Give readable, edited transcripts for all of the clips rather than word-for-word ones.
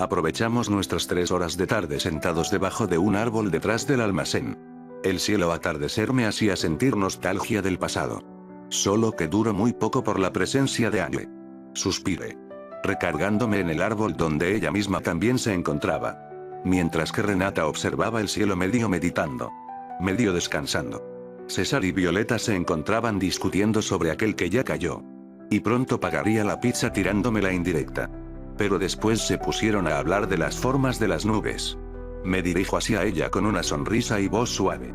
Aprovechamos nuestras 3 horas de tarde sentados debajo de un árbol detrás del almacén. El cielo atardecer me hacía sentir nostalgia del pasado. Solo que duró muy poco por la presencia de Anne. Suspiré. Recargándome en el árbol donde ella misma también se encontraba. Mientras que Renata observaba el cielo medio meditando. Medio descansando. César y Violeta se encontraban discutiendo sobre aquel que ya cayó. Y pronto pagaría la pizza tirándome la indirecta. Pero después se pusieron a hablar de las formas de las nubes. Me dirijo hacia ella con una sonrisa y voz suave.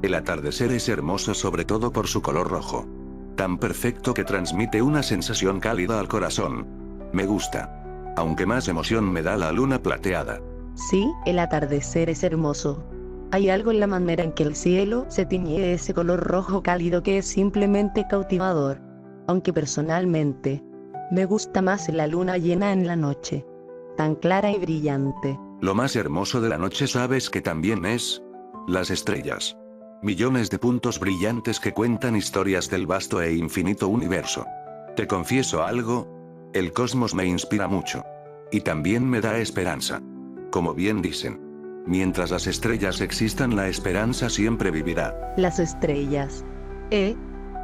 El atardecer es hermoso sobre todo por su color rojo. Tan perfecto que transmite una sensación cálida al corazón. Me gusta. Aunque más emoción me da la luna plateada. Sí, el atardecer es hermoso. Hay algo en la manera en que el cielo se tiñe de ese color rojo cálido que es simplemente cautivador. Aunque personalmente, me gusta más la luna llena en la noche. Tan clara y brillante. Lo más hermoso de la noche sabes que también es las estrellas. Millones de puntos brillantes que cuentan historias del vasto e infinito universo. Te confieso algo, el cosmos me inspira mucho. Y también me da esperanza. Como bien dicen, mientras las estrellas existan la esperanza siempre vivirá. Las estrellas.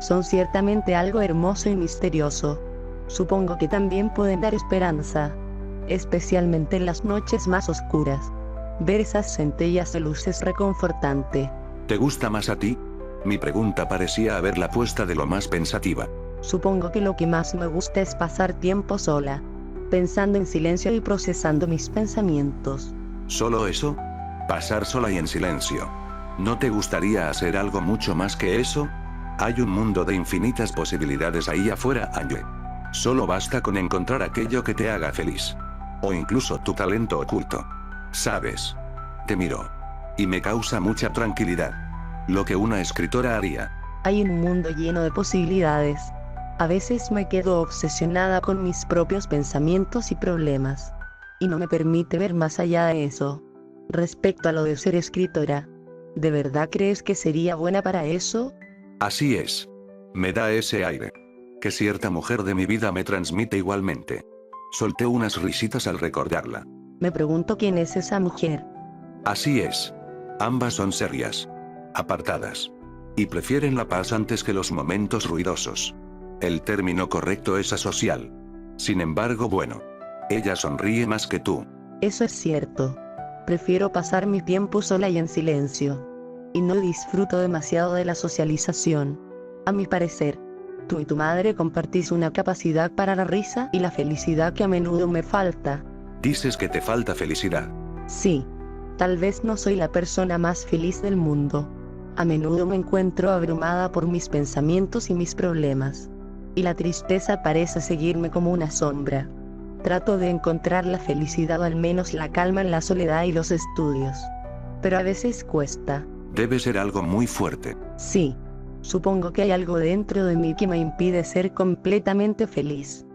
Son ciertamente algo hermoso y misterioso. Supongo que también pueden dar esperanza. Especialmente en las noches más oscuras. Ver esas centellas de luz es reconfortante. ¿Te gusta más a ti? Mi pregunta parecía haberla puesta de lo más pensativa. Supongo que lo que más me gusta es pasar tiempo sola. Pensando en silencio y procesando mis pensamientos. ¿Solo eso? Pasar sola y en silencio. ¿No te gustaría hacer algo mucho más que eso? Hay un mundo de infinitas posibilidades ahí afuera, Anne. Solo basta con encontrar aquello que te haga feliz. O incluso tu talento oculto. ¿Sabes? Te miro. Y me causa mucha tranquilidad. Lo que una escritora haría. Hay un mundo lleno de posibilidades. A veces me quedo obsesionada con mis propios pensamientos y problemas. Y no me permite ver más allá de eso. Respecto a lo de ser escritora, ¿de verdad crees que sería buena para eso? Así es. Me da ese aire. Que cierta mujer de mi vida me transmite igualmente. Solté unas risitas al recordarla. Me pregunto quién es esa mujer. Así es. Ambas son serias. Apartadas. Y prefieren la paz antes que los momentos ruidosos. El término correcto es asocial. Sin embargo, bueno. Ella sonríe más que tú. Eso es cierto. Prefiero pasar mi tiempo sola y en silencio. Y no disfruto demasiado de la socialización. A mi parecer, tú y tu madre compartís una capacidad para la risa y la felicidad que a menudo me falta. Dices que te falta felicidad. Sí. Tal vez no soy la persona más feliz del mundo. A menudo me encuentro abrumada por mis pensamientos y mis problemas. Y la tristeza parece seguirme como una sombra. Trato de encontrar la felicidad o al menos la calma en la soledad y los estudios. Pero a veces cuesta. Debe ser algo muy fuerte. Sí. Supongo que hay algo dentro de mí que me impide ser completamente feliz.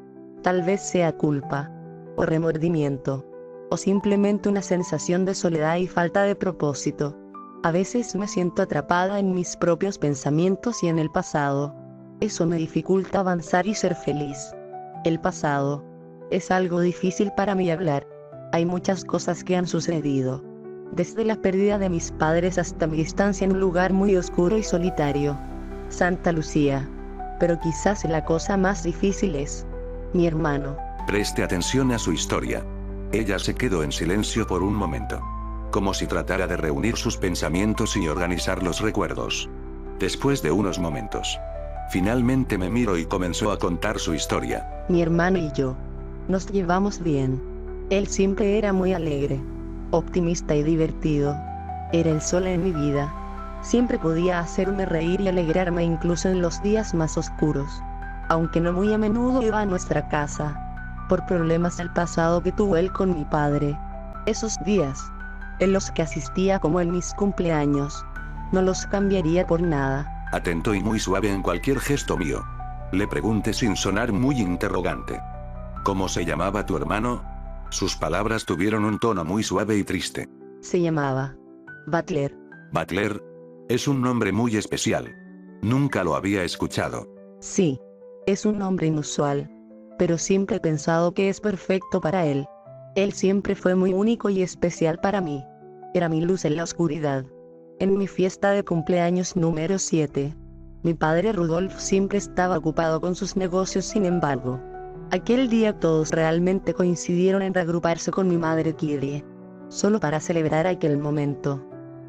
Tal vez sea culpa. O remordimiento. O simplemente una sensación de soledad y falta de propósito. A veces me siento atrapada en mis propios pensamientos y en el pasado. Eso me dificulta avanzar y ser feliz. El pasado. Es algo difícil para mí hablar. Hay muchas cosas que han sucedido. Desde la pérdida de mis padres hasta mi estancia en un lugar muy oscuro y solitario. Santa Lucía. Pero quizás la cosa más difícil es mi hermano. Preste atención a su historia. Ella se quedó en silencio por un momento. Como si tratara de reunir sus pensamientos y organizar los recuerdos. Después de unos momentos, finalmente me miró y comenzó a contar su historia. Mi hermano y yo nos llevamos bien. Él siempre era muy alegre, optimista y divertido. Era el sol en mi vida. Siempre podía hacerme reír y alegrarme incluso en los días más oscuros. Aunque no muy a menudo iba a nuestra casa. Por problemas del pasado que tuvo él con mi padre. Esos días, en los que asistía como en mis cumpleaños, no los cambiaría por nada. Atento y muy suave en cualquier gesto mío. Le pregunté sin sonar muy interrogante. ¿Cómo se llamaba tu hermano? Sus palabras tuvieron un tono muy suave y triste. Se llamaba Butler. Butler. Es un nombre muy especial. Nunca lo había escuchado. Sí. Es un nombre inusual. Pero siempre he pensado que es perfecto para él. Él siempre fue muy único y especial para mí. Era mi luz en la oscuridad. En mi fiesta de cumpleaños número 7, mi padre Rudolf siempre estaba ocupado con sus negocios. Sin embargo, aquel día todos realmente coincidieron en reagruparse con mi madre Kyrie, solo para celebrar aquel momento.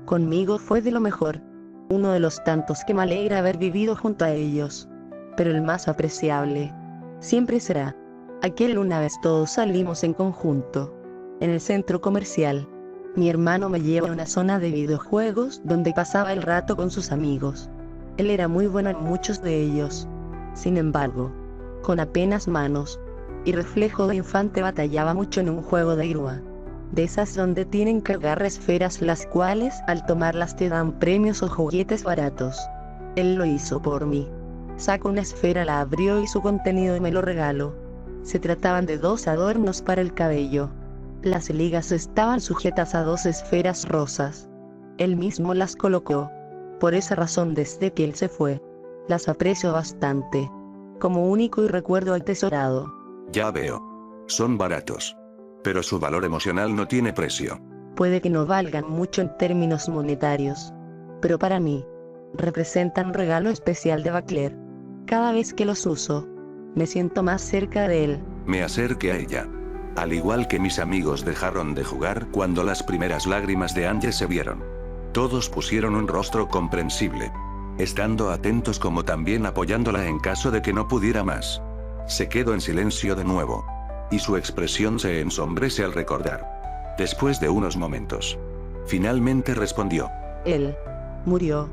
Conmigo fue de lo mejor, uno de los tantos que me alegra haber vivido junto a ellos. Pero el más apreciable siempre será aquel una vez todos salimos en conjunto. En el centro comercial, mi hermano me lleva a una zona de videojuegos donde pasaba el rato con sus amigos. Él era muy bueno en muchos de ellos. Sin embargo, con apenas manos y reflejo de infante batallaba mucho en un juego de grúa. De esas donde tienen que agarrar esferas las cuales al tomarlas te dan premios o juguetes baratos. Él lo hizo por mí. Sacó una esfera, la abrió y su contenido me lo regaló. Se trataban de 2 adornos para el cabello. Las ligas estaban sujetas a 2 esferas rosas. Él mismo las colocó. Por esa razón desde que él se fue, las aprecio bastante, como único y recuerdo atesorado. Ya veo. Son baratos. Pero su valor emocional no tiene precio. Puede que no valgan mucho en términos monetarios, pero para mí, representan un regalo especial de Bacler. Cada vez que los uso, me siento más cerca de él. Me acerqué a ella. Al igual que mis amigos dejaron de jugar cuando las primeras lágrimas de Angie se vieron. Todos pusieron un rostro comprensible, estando atentos como también apoyándola en caso de que no pudiera más. Se quedó en silencio de nuevo, y su expresión se ensombrece al recordar. Después de unos momentos, finalmente respondió. Él murió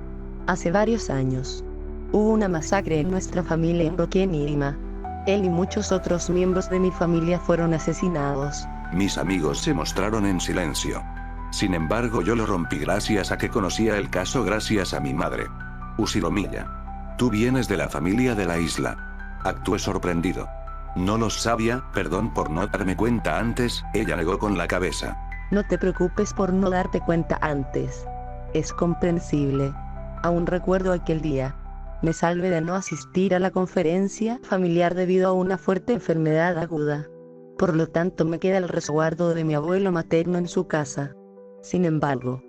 hace varios años. Hubo una masacre en nuestra familia en Roquenirima. Él y muchos otros miembros de mi familia fueron asesinados. Mis amigos se mostraron en silencio. Sin embargo, yo lo rompí gracias a que conocía el caso gracias a mi madre. Usiromiya. Tú vienes de la familia de la isla. Actué sorprendido. No lo sabía, perdón por no darme cuenta antes, ella negó con la cabeza. No te preocupes por no darte cuenta antes. Es comprensible. Aún recuerdo aquel día. Me salvé de no asistir a la conferencia familiar debido a una fuerte enfermedad aguda. Por lo tanto me queda el resguardo de mi abuelo materno en su casa. Sin embargo,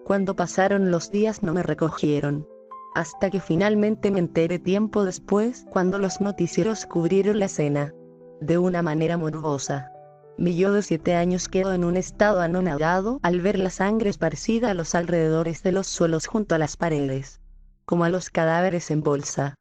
cuando pasaron los días no me recogieron. Hasta que finalmente me enteré tiempo después cuando los noticieros cubrieron la escena. De una manera morbosa. Mi yo de 7 años quedó en un estado anonadado al ver la sangre esparcida a los alrededores de los suelos junto a las paredes. Como a los cadáveres en bolsa.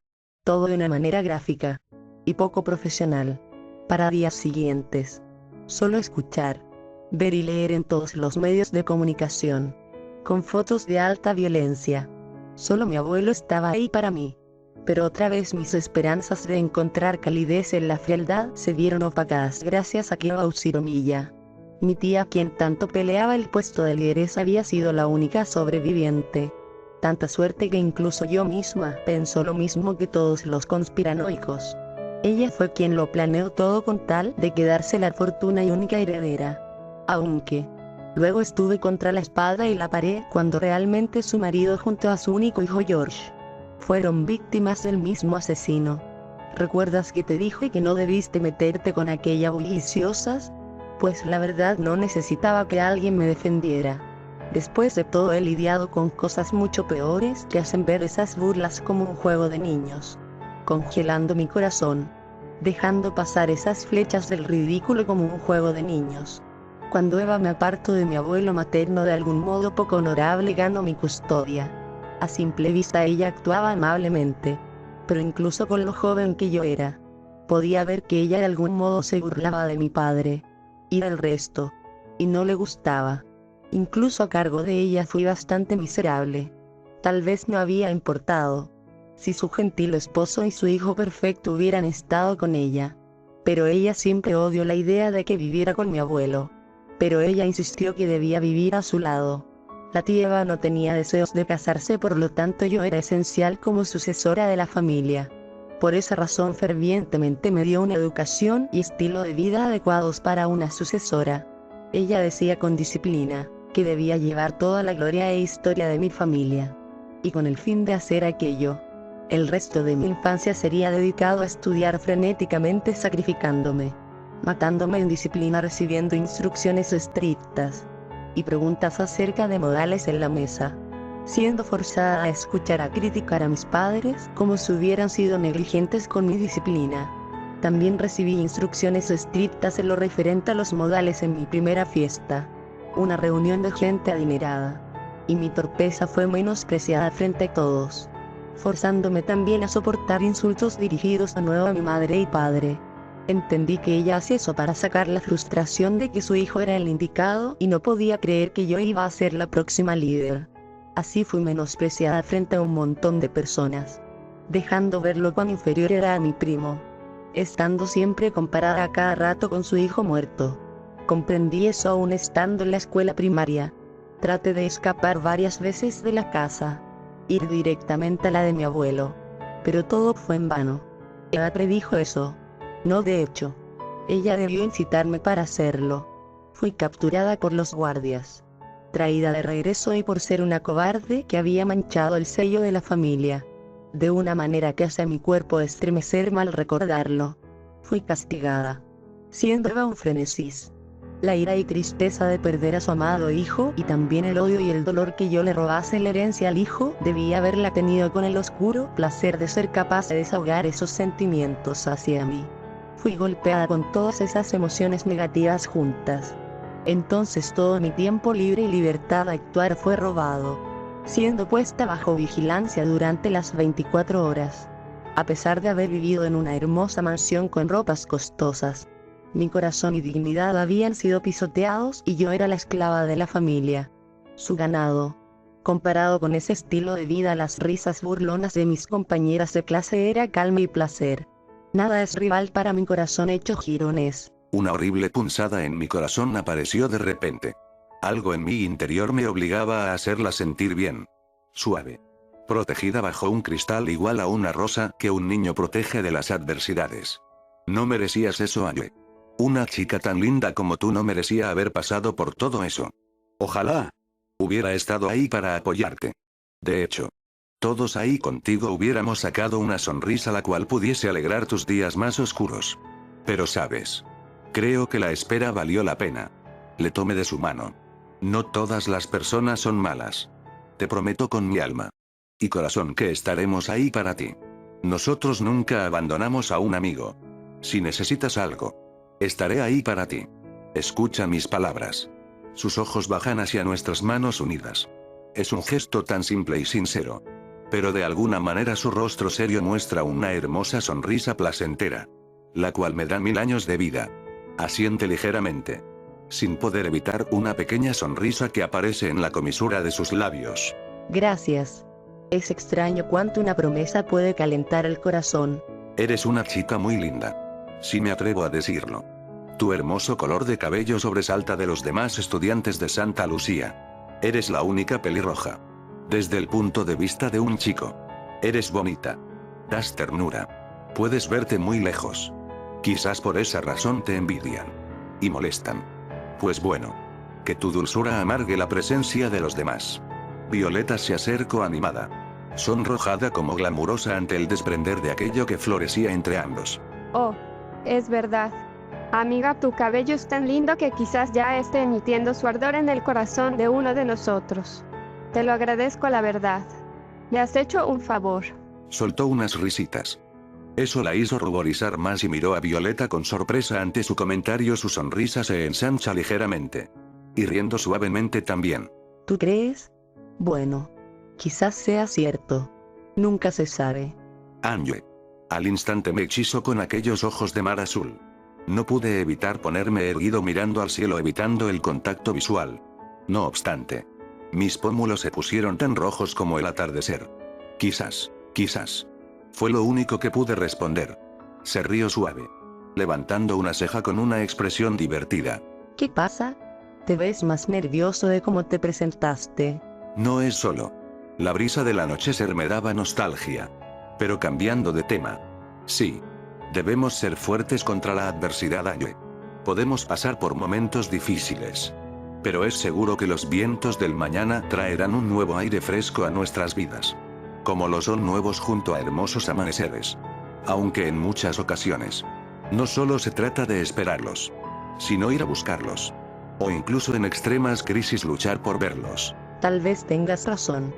Todo de una manera gráfica. Y poco profesional. Para días siguientes. Solo escuchar, ver y leer en todos los medios de comunicación. Con fotos de alta violencia. Solo mi abuelo estaba ahí para mí. Pero otra vez mis esperanzas de encontrar calidez en la frialdad se vieron opacadas gracias a Kyo Usiromiya. Mi tía, quien tanto peleaba el puesto de lideresa, había sido la única sobreviviente. Tanta suerte que incluso yo misma pensó lo mismo que todos los conspiranoicos. Ella fue quien lo planeó todo con tal de quedarse la fortuna y única heredera. Aunque luego estuve contra la espada y la pared cuando realmente su marido junto a su único hijo George fueron víctimas del mismo asesino. ¿Recuerdas que te dije que no debiste meterte con aquella bulliciosas? Pues la verdad no necesitaba que alguien me defendiera. Después de todo he lidiado con cosas mucho peores que hacen ver esas burlas como un juego de niños. Congelando mi corazón. Dejando pasar esas flechas del ridículo como un juego de niños. Cuando Eva me aparto de mi abuelo materno de algún modo poco honorable gano mi custodia. A simple vista ella actuaba amablemente. Pero incluso con lo joven que yo era, podía ver que ella de algún modo se burlaba de mi padre. Y del resto. Y no le gustaba. Incluso a cargo de ella fui bastante miserable. Tal vez no había importado si su gentil esposo y su hijo perfecto hubieran estado con ella. Pero ella siempre odió la idea de que viviera con mi abuelo. Pero ella insistió que debía vivir a su lado. La tía Eva no tenía deseos de casarse, por lo tanto yo era esencial como sucesora de la familia. Por esa razón fervientemente me dio una educación y estilo de vida adecuados para una sucesora. Ella decía con disciplina que debía llevar toda la gloria e historia de mi familia. Y con el fin de hacer aquello, el resto de mi infancia sería dedicado a estudiar frenéticamente sacrificándome. matándome en disciplina, recibiendo instrucciones estrictas y preguntas acerca de modales en la mesa, siendo forzada a escuchar a criticar a mis padres como si hubieran sido negligentes con mi disciplina. También recibí instrucciones estrictas en lo referente a los modales en mi primera fiesta, una reunión de gente adinerada, y mi torpeza fue menospreciada frente a todos, forzándome también a soportar insultos dirigidos de nuevo a mi madre y padre. Entendí que ella hacía eso para sacar la frustración de que su hijo era el indicado y no podía creer que yo iba a ser la próxima líder. Así fui menospreciada frente a un montón de personas, dejando ver lo cuán inferior era a mi primo, estando siempre comparada a cada rato con su hijo muerto. Comprendí eso aún estando en la escuela primaria. Traté de escapar varias veces de la casa, ir directamente a la de mi abuelo, pero todo fue en vano. Eva predijo eso. No, de hecho, ella debió incitarme para hacerlo. Fui capturada por los guardias, traída de regreso y por ser una cobarde que había manchado el sello de la familia, de una manera que hace a mi cuerpo estremecer mal recordarlo. Fui castigada, siendo Eva un frenesís. La ira y tristeza de perder a su amado hijo y también el odio y el dolor que yo le robase la herencia al hijo, debía haberla tenido con el oscuro placer de ser capaz de desahogar esos sentimientos hacia mí. Fui golpeada con todas esas emociones negativas juntas. Entonces todo mi tiempo libre y libertad de actuar fue robado, siendo puesta bajo vigilancia durante las 24 horas. A pesar de haber vivido en una hermosa mansión con ropas costosas, mi corazón y dignidad habían sido pisoteados y yo era la esclava de la familia, su ganado. Comparado con ese estilo de vida, las risas burlonas de mis compañeras de clase era calma y placer. Nada es rival para mi corazón hecho jirones. Una horrible punzada en mi corazón apareció de repente. Algo en mi interior me obligaba a hacerla sentir bien. Suave. Protegida bajo un cristal igual a una rosa que un niño protege de las adversidades. No merecías eso, Aye. Una chica tan linda como tú no merecía haber pasado por todo eso. Ojalá hubiera estado ahí para apoyarte. De hecho, todos ahí contigo hubiéramos sacado una sonrisa la cual pudiese alegrar tus días más oscuros. Pero sabes, creo que la espera valió la pena. Le tomé de su mano. No todas las personas son malas. Te prometo con mi alma y corazón que estaremos ahí para ti. Nosotros nunca abandonamos a un amigo. Si necesitas algo, estaré ahí para ti. Escucha mis palabras. Sus ojos bajan hacia nuestras manos unidas. Es un gesto tan simple y sincero. Pero de alguna manera su rostro serio muestra una hermosa sonrisa placentera, la cual me da 1000 años de vida. Asiente ligeramente, sin poder evitar una pequeña sonrisa que aparece en la comisura de sus labios. Gracias. Es extraño cuánto una promesa puede calentar el corazón. Eres una chica muy linda. Si me atrevo a decirlo. Tu hermoso color de cabello sobresalta de los demás estudiantes de Santa Lucía. Eres la única pelirroja. Desde el punto de vista de un chico. Eres bonita. Das ternura. Puedes verte muy lejos. Quizás por esa razón te envidian. Y molestan. Pues bueno. Que tu dulzura amargue la presencia de los demás. Violeta se acercó animada. Sonrojada como glamurosa ante el desprender de aquello que florecía entre ambos. Oh, es verdad. Amiga, tu cabello es tan lindo que quizás ya esté emitiendo su ardor en el corazón de uno de nosotros. Te lo agradezco, la verdad. Me has hecho un favor. Soltó unas risitas. Eso la hizo ruborizar más y miró a Violeta con sorpresa ante su comentario. Su sonrisa se ensancha ligeramente. Y riendo suavemente también. ¿Tú crees? Bueno, quizás sea cierto. Nunca se sabe. Anye. Al instante me hechizó con aquellos ojos de mar azul. No pude evitar ponerme erguido mirando al cielo evitando el contacto visual. No obstante, mis pómulos se pusieron tan rojos como el atardecer. Quizás. Fue lo único que pude responder. Se rió suave, levantando una ceja con una expresión divertida. ¿Qué pasa? Te ves más nervioso de cómo te presentaste. No es solo. La brisa del anochecer me daba nostalgia. Pero cambiando de tema. Sí. Debemos ser fuertes contra la adversidad, Aye. Podemos pasar por momentos difíciles. Pero es seguro que los vientos del mañana traerán un nuevo aire fresco a nuestras vidas. Como lo son nuevos junto a hermosos amaneceres. Aunque en muchas ocasiones No solo se trata de esperarlos, sino ir a buscarlos. O incluso en extremas crisis luchar por verlos. Tal vez tengas razón.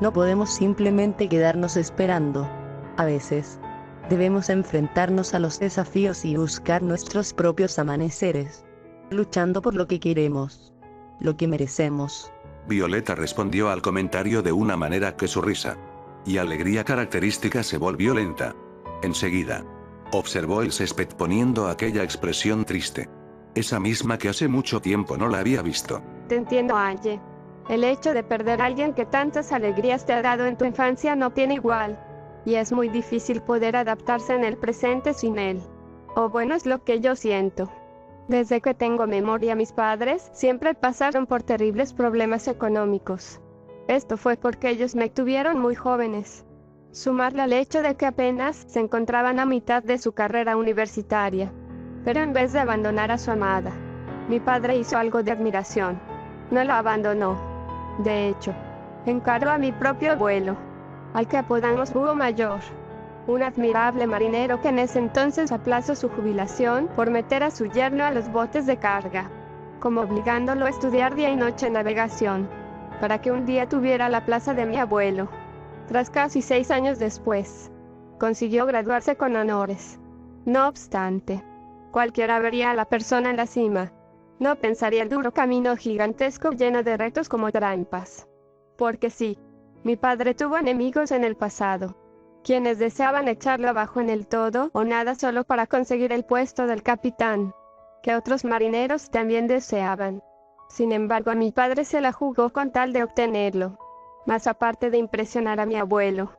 No podemos simplemente quedarnos esperando. A veces, debemos enfrentarnos a los desafíos y buscar nuestros propios amaneceres. Luchando por lo que queremos. Lo que merecemos. Violeta respondió al comentario de una manera que su risa y alegría característica se volvió lenta. Enseguida, observó el césped poniendo aquella expresión triste. Esa misma que hace mucho tiempo no la había visto. Te entiendo, Aye. El hecho de perder a alguien que tantas alegrías te ha dado en tu infancia no tiene igual. Y es muy difícil poder adaptarse en el presente sin él. O bueno, es lo que yo siento. Desde que tengo memoria, mis padres siempre pasaron por terribles problemas económicos. Esto fue porque ellos me tuvieron muy jóvenes. Sumarle al hecho de que apenas se encontraban a mitad de su carrera universitaria. Pero en vez de abandonar a su amada, mi padre hizo algo de admiración. No la abandonó. De hecho, encaró a mi propio abuelo, al que apodamos Búho Mayor. Un admirable marinero que en ese entonces aplazó su jubilación por meter a su yerno a los botes de carga, como obligándolo a estudiar día y noche navegación, para que un día tuviera la plaza de mi abuelo. Tras casi 6 años después, consiguió graduarse con honores. No obstante, cualquiera vería a la persona en la cima. No pensaría el duro camino gigantesco lleno de retos como trampas. Porque sí, mi padre tuvo enemigos en el pasado, quienes deseaban echarlo abajo en el todo o nada solo para conseguir el puesto del capitán, que otros marineros también deseaban. Sin embargo, mi padre se la jugó con tal de obtenerlo. Más aparte de impresionar a mi abuelo,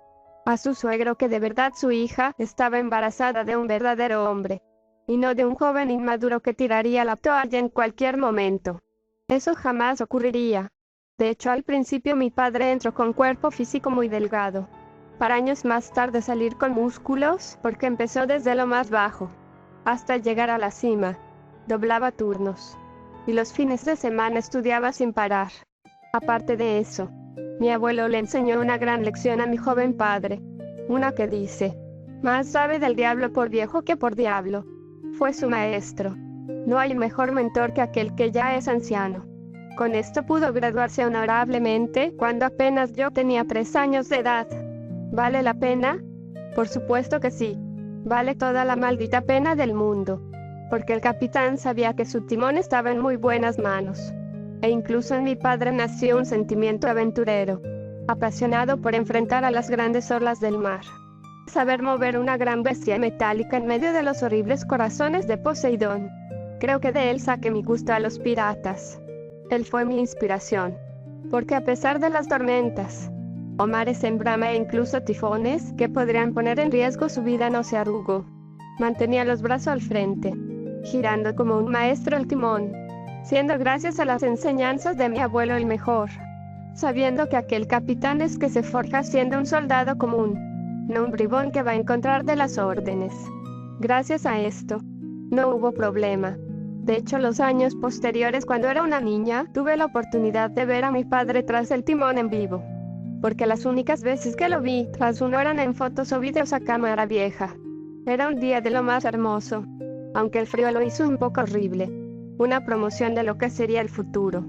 a su suegro que de verdad su hija estaba embarazada de un verdadero hombre, y no de un joven inmaduro que tiraría la toalla en cualquier momento. Eso jamás ocurriría. De hecho, al principio mi padre entró con cuerpo físico muy delgado, para años más tarde salir con músculos, porque empezó desde lo más bajo, hasta llegar a la cima. Doblaba turnos, y los fines de semana estudiaba sin parar. Aparte de eso, mi abuelo le enseñó una gran lección a mi joven padre, una que dice: más sabe del diablo por viejo que por diablo. Fue su maestro. No hay mejor mentor que aquel que ya es anciano. Con esto pudo graduarse honorablemente cuando apenas yo tenía 3 años de edad. ¿Vale la pena? Por supuesto que sí. Vale toda la maldita pena del mundo. Porque el capitán sabía que su timón estaba en muy buenas manos. E incluso en mi padre nació un sentimiento aventurero, apasionado por enfrentar a las grandes olas del mar. Saber mover una gran bestia metálica en medio de los horribles corazones de Poseidón. Creo que de él saqué mi gusto a los piratas. Él fue mi inspiración. Porque a pesar de las tormentas, o mares en brama e incluso tifones que podrían poner en riesgo su vida, no se arrugó. Mantenía los brazos al frente, girando como un maestro el timón, siendo gracias a las enseñanzas de mi abuelo el mejor. Sabiendo que aquel capitán es que se forja siendo un soldado común, no un bribón que va a encontrar de las órdenes. Gracias a esto, no hubo problema. De hecho, los años posteriores, cuando era una niña, tuve la oportunidad de ver a mi padre tras el timón en vivo. Porque las únicas veces que lo vi tras uno eran en fotos o videos a cámara vieja. Era un día de lo más hermoso, aunque el frío lo hizo un poco horrible. Una promoción de lo que sería el futuro.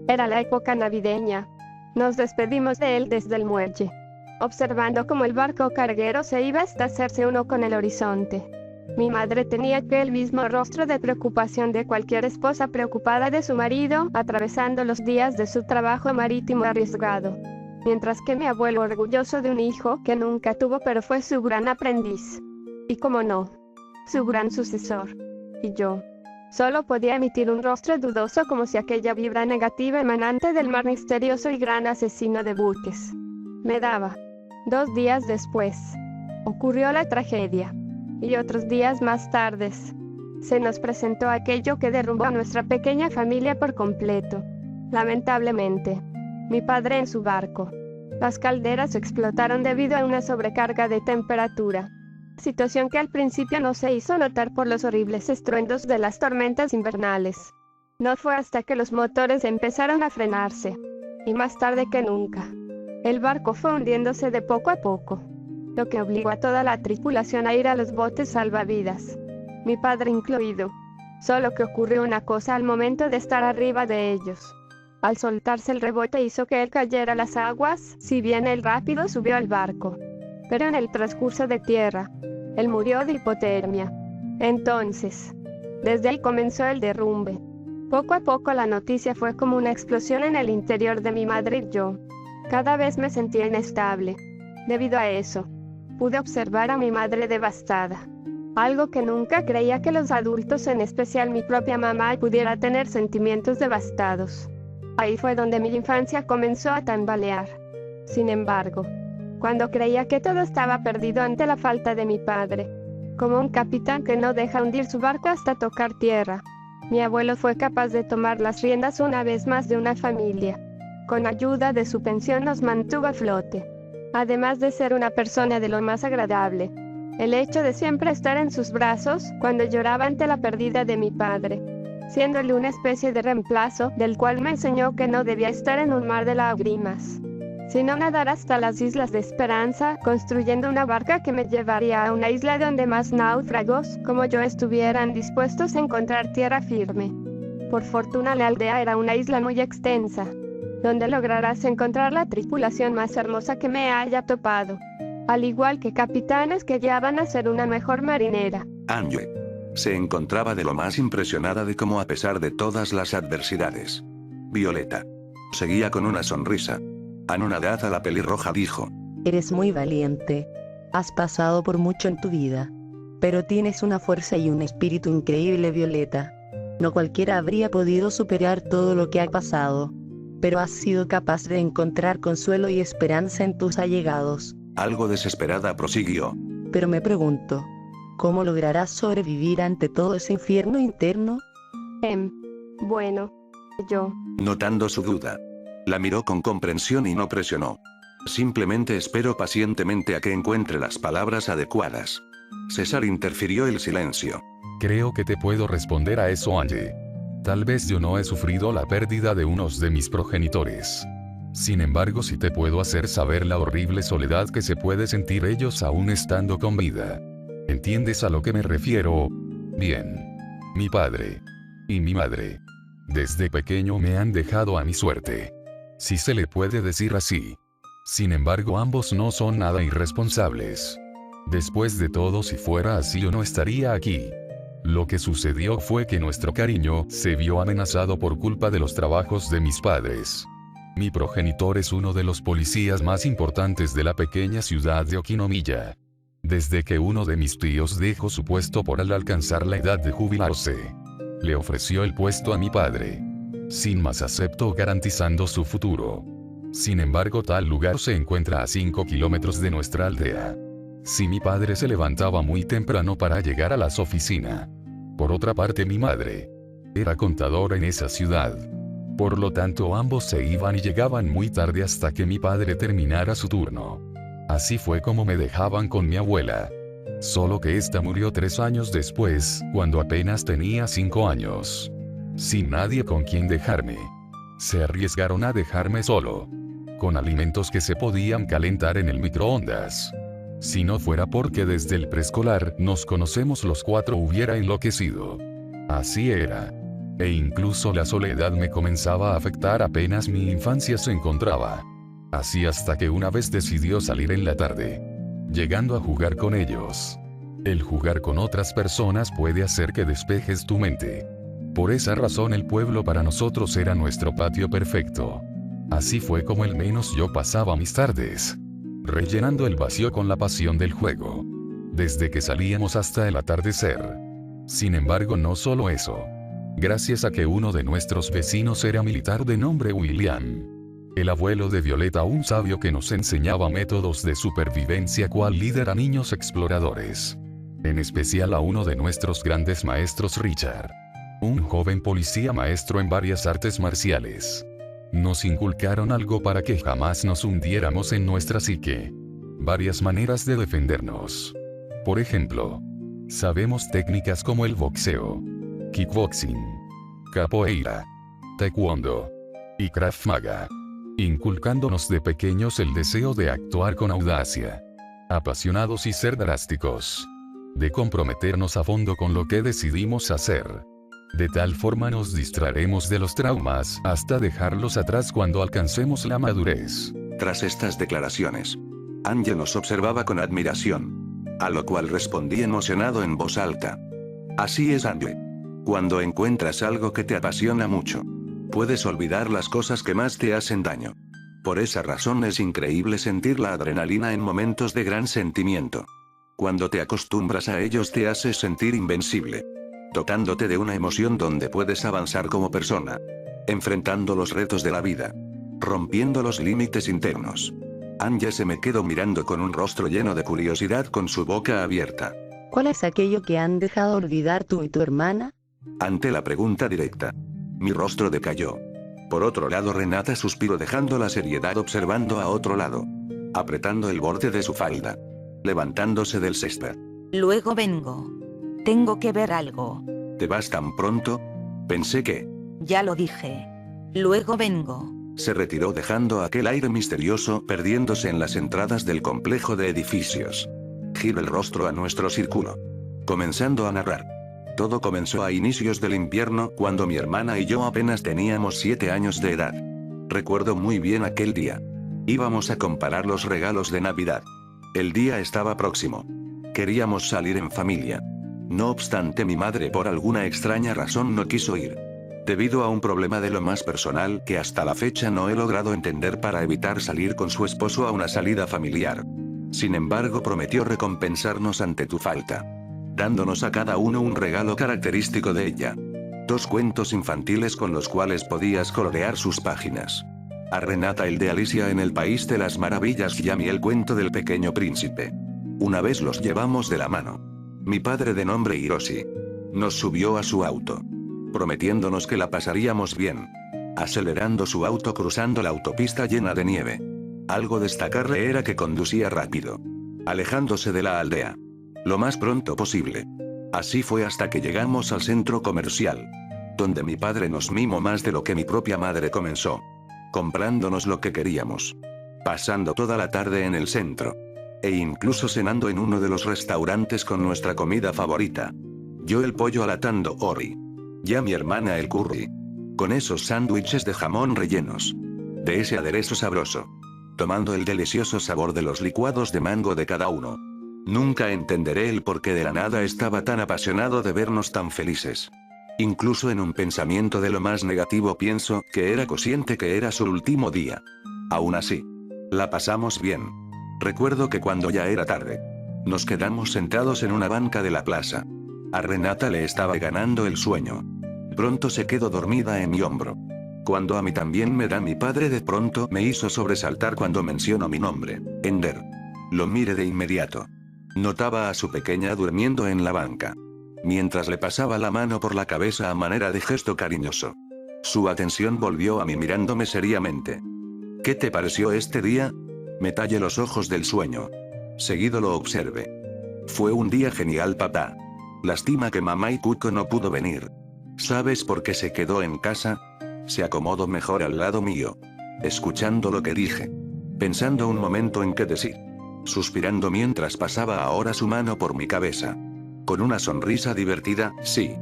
Era la época navideña. Nos despedimos de él desde el muelle, observando cómo el barco carguero se iba hasta hacerse uno con el horizonte. Mi madre tenía aquel mismo rostro de preocupación de cualquier esposa preocupada de su marido, atravesando los días de su trabajo marítimo arriesgado. Mientras que mi abuelo, orgulloso de un hijo que nunca tuvo pero fue su gran aprendiz. Y como no, su gran sucesor. Y yo solo podía emitir un rostro dudoso como si aquella vibra negativa emanante del mar misterioso y gran asesino de buques me daba. 2 días después, ocurrió la tragedia. Y otros días más tardes, se nos presentó aquello que derrumbó a nuestra pequeña familia por completo. Lamentablemente, mi padre en su barco. Las calderas explotaron debido a una sobrecarga de temperatura. Situación que al principio no se hizo notar por los horribles estruendos de las tormentas invernales. No fue hasta que los motores empezaron a frenarse, y más tarde que nunca, el barco fue hundiéndose de poco a poco, lo que obligó a toda la tripulación a ir a los botes salvavidas. mi padre incluido. Solo que ocurrió una cosa al momento de estar arriba de ellos. Al soltarse el rebote hizo que él cayera a las aguas, si bien él rápido subió al barco. Pero en el transcurso de tierra, él murió de hipotermia. Entonces, desde ahí comenzó el derrumbe. Poco a poco la noticia fue como una explosión en el interior de mi madre y yo. Cada vez me sentía inestable. Debido a eso, pude observar a mi madre devastada. Algo que nunca creía que los adultos, en especial mi propia mamá, pudiera tener sentimientos devastados. Ahí fue donde mi infancia comenzó a tambalear. Sin embargo, cuando creía que todo estaba perdido ante la falta de mi padre, como un capitán que no deja hundir su barco hasta tocar tierra, mi abuelo fue capaz de tomar las riendas una vez más de una familia. Con ayuda de su pensión nos mantuvo a flote. Además de ser una persona de lo más agradable, el hecho de siempre estar en sus brazos cuando lloraba ante la pérdida de mi padre, siéndole una especie de reemplazo, del cual me enseñó que no debía estar en un mar de lágrimas, sino nadar hasta las islas de esperanza, construyendo una barca que me llevaría a una isla donde más náufragos, como yo, estuvieran dispuestos a encontrar tierra firme. Por fortuna la aldea era una isla muy extensa, donde lograrás encontrar la tripulación más hermosa que me haya topado, al igual que capitanes que ya van a ser una mejor marinera. Angie se encontraba de lo más impresionada de cómo, a pesar de todas las adversidades, Violeta seguía con una sonrisa. Anonadada, la pelirroja dijo: Eres muy valiente. Has pasado por mucho en tu vida. Pero tienes una fuerza y un espíritu increíble, Violeta. No cualquiera habría podido superar todo lo que ha pasado. Pero has sido capaz de encontrar consuelo y esperanza en tus allegados. Algo desesperada prosiguió: Pero me pregunto, ¿cómo lograrás sobrevivir ante todo ese infierno interno? Bueno, yo... Notando su duda, la miró con comprensión y no presionó. Simplemente esperó pacientemente a que encuentre las palabras adecuadas. César interfirió el silencio. Creo que te puedo responder a eso, Angie. Tal vez yo no he sufrido la pérdida de unos de mis progenitores. Sin embargo, sí te puedo hacer saber la horrible soledad que se puede sentir ellos aún estando con vida. ¿Entiendes a lo que me refiero? Bien. Mi padre y mi madre, desde pequeño me han dejado a mi suerte, si se le puede decir así. Sin embargo, ambos no son nada irresponsables. Después de todo, si fuera así, yo no estaría aquí. Lo que sucedió fue que nuestro cariño se vio amenazado por culpa de los trabajos de mis padres. Mi progenitor es uno de los policías más importantes de la pequeña ciudad de Okinomiya. Desde que uno de mis tíos dejó su puesto por al alcanzar la edad de jubilarse, le ofreció el puesto a mi padre. Sin más, aceptó, garantizando su futuro. Sin embargo, tal lugar se encuentra a 5 kilómetros de nuestra aldea. Si mi padre se levantaba muy temprano para llegar a las oficinas. Por otra parte, mi madre era contadora en esa ciudad. Por lo tanto, ambos se iban y llegaban muy tarde hasta que mi padre terminara su turno. Así fue como me dejaban con mi abuela. Solo que esta murió 3 años después, cuando apenas tenía 5 años. Sin nadie con quien dejarme. Se arriesgaron a dejarme solo, con alimentos que se podían calentar en el microondas. Si no fuera porque desde el preescolar nos conocemos los 4, hubiera enloquecido. Así era. E incluso la soledad me comenzaba a afectar apenas mi infancia se encontraba. Así hasta que una vez decidió salir en la tarde, llegando a jugar con ellos. El jugar con otras personas puede hacer que despejes tu mente. Por esa razón el pueblo para nosotros era nuestro patio perfecto. Así fue como al menos yo pasaba mis tardes, rellenando el vacío con la pasión del juego, desde que salíamos hasta el atardecer. Sin embargo, no solo eso. Gracias a que uno de nuestros vecinos era militar de nombre William, el abuelo de Violeta, un sabio que nos enseñaba métodos de supervivencia cual líder a niños exploradores. En especial a uno de nuestros grandes maestros, Richard, un joven policía maestro en varias artes marciales. Nos inculcaron algo para que jamás nos hundiéramos en nuestra psique. Varias maneras de defendernos. Por ejemplo, sabemos técnicas como el boxeo, kickboxing, capoeira, taekwondo y krav maga, inculcándonos de pequeños el deseo de actuar con audacia, apasionados y ser drásticos. de comprometernos a fondo con lo que decidimos hacer. De tal forma nos distraeremos de los traumas hasta dejarlos atrás cuando alcancemos la madurez. Tras estas declaraciones, Angie nos observaba con admiración. A lo cual respondí emocionado en voz alta. Así es, Angie. Cuando encuentras algo que te apasiona mucho, puedes olvidar las cosas que más te hacen daño. Por esa razón es increíble sentir la adrenalina en momentos de gran sentimiento. Cuando te acostumbras a ellos te haces sentir invencible, dotándote de una emoción donde puedes avanzar como persona, enfrentando los retos de la vida, rompiendo los límites internos. Angie se me quedó mirando con un rostro lleno de curiosidad, con su boca abierta. ¿Cuál es aquello que han dejado olvidar tú y tu hermana? Ante la pregunta directa, mi rostro decayó. Por otro lado, Renata suspiró dejando la seriedad, observando a otro lado, apretando el borde de su falda, levantándose del césped. Luego vengo. Tengo que ver algo. ¿Te vas tan pronto? Pensé que... Ya lo dije. Luego vengo. Se retiró dejando aquel aire misterioso, perdiéndose en las entradas del complejo de edificios. Giró el rostro a nuestro círculo, comenzando a narrar. Todo comenzó a inicios del invierno, cuando mi hermana y yo apenas teníamos 7 años de edad. Recuerdo muy bien aquel día. Íbamos a comparar los regalos de Navidad. El día estaba próximo. Queríamos salir en familia. No obstante, mi madre por alguna extraña razón no quiso ir, debido a un problema de lo más personal que hasta la fecha no he logrado entender, para evitar salir con su esposo a una salida familiar. Sin embargo, prometió recompensarnos ante tu falta, dándonos a cada uno un regalo característico de ella. 2 cuentos infantiles con los cuales podías colorear sus páginas. A Renata el de Alicia en el País de las Maravillas y a mí el cuento del Pequeño Príncipe. Una vez los llevamos de la mano. Mi padre, de nombre Hiroshi, nos subió a su auto, prometiéndonos que la pasaríamos bien, acelerando su auto cruzando la autopista llena de nieve. Algo destacable era que conducía rápido, alejándose de la aldea lo más pronto posible. Así fue hasta que llegamos al centro comercial, donde mi padre nos mimó más de lo que mi propia madre comenzó, comprándonos lo que queríamos, pasando toda la tarde en el centro, e incluso cenando en uno de los restaurantes con nuestra comida favorita. Yo el pollo al atando ori, ya mi hermana el curry, con esos sándwiches de jamón rellenos de ese aderezo sabroso, tomando el delicioso sabor de los licuados de mango de cada uno. Nunca entenderé el porqué de la nada estaba tan apasionado de vernos tan felices. Incluso en un pensamiento de lo más negativo pienso que era consciente que era su último día. Aún así, la pasamos bien. Recuerdo que cuando ya era tarde, nos quedamos sentados en una banca de la plaza. A Renata le estaba ganando el sueño. Pronto se quedó dormida en mi hombro. Cuando a mí también me da, mi padre de pronto me hizo sobresaltar cuando mencionó mi nombre, Ender. Lo miré de inmediato. Notaba a su pequeña durmiendo en la banca, mientras le pasaba la mano por la cabeza a manera de gesto cariñoso. Su atención volvió a mí mirándome seriamente. ¿Qué te pareció este día? Me tallé los ojos del sueño. Seguido lo observé. Fue un día genial, papá. Lástima que mamá y Kuko no pudo venir. ¿Sabes por qué se quedó en casa? Se acomodó mejor al lado mío, escuchando lo que dije, pensando un momento en qué decir, suspirando mientras pasaba ahora su mano por mi cabeza. Con una sonrisa divertida, sí.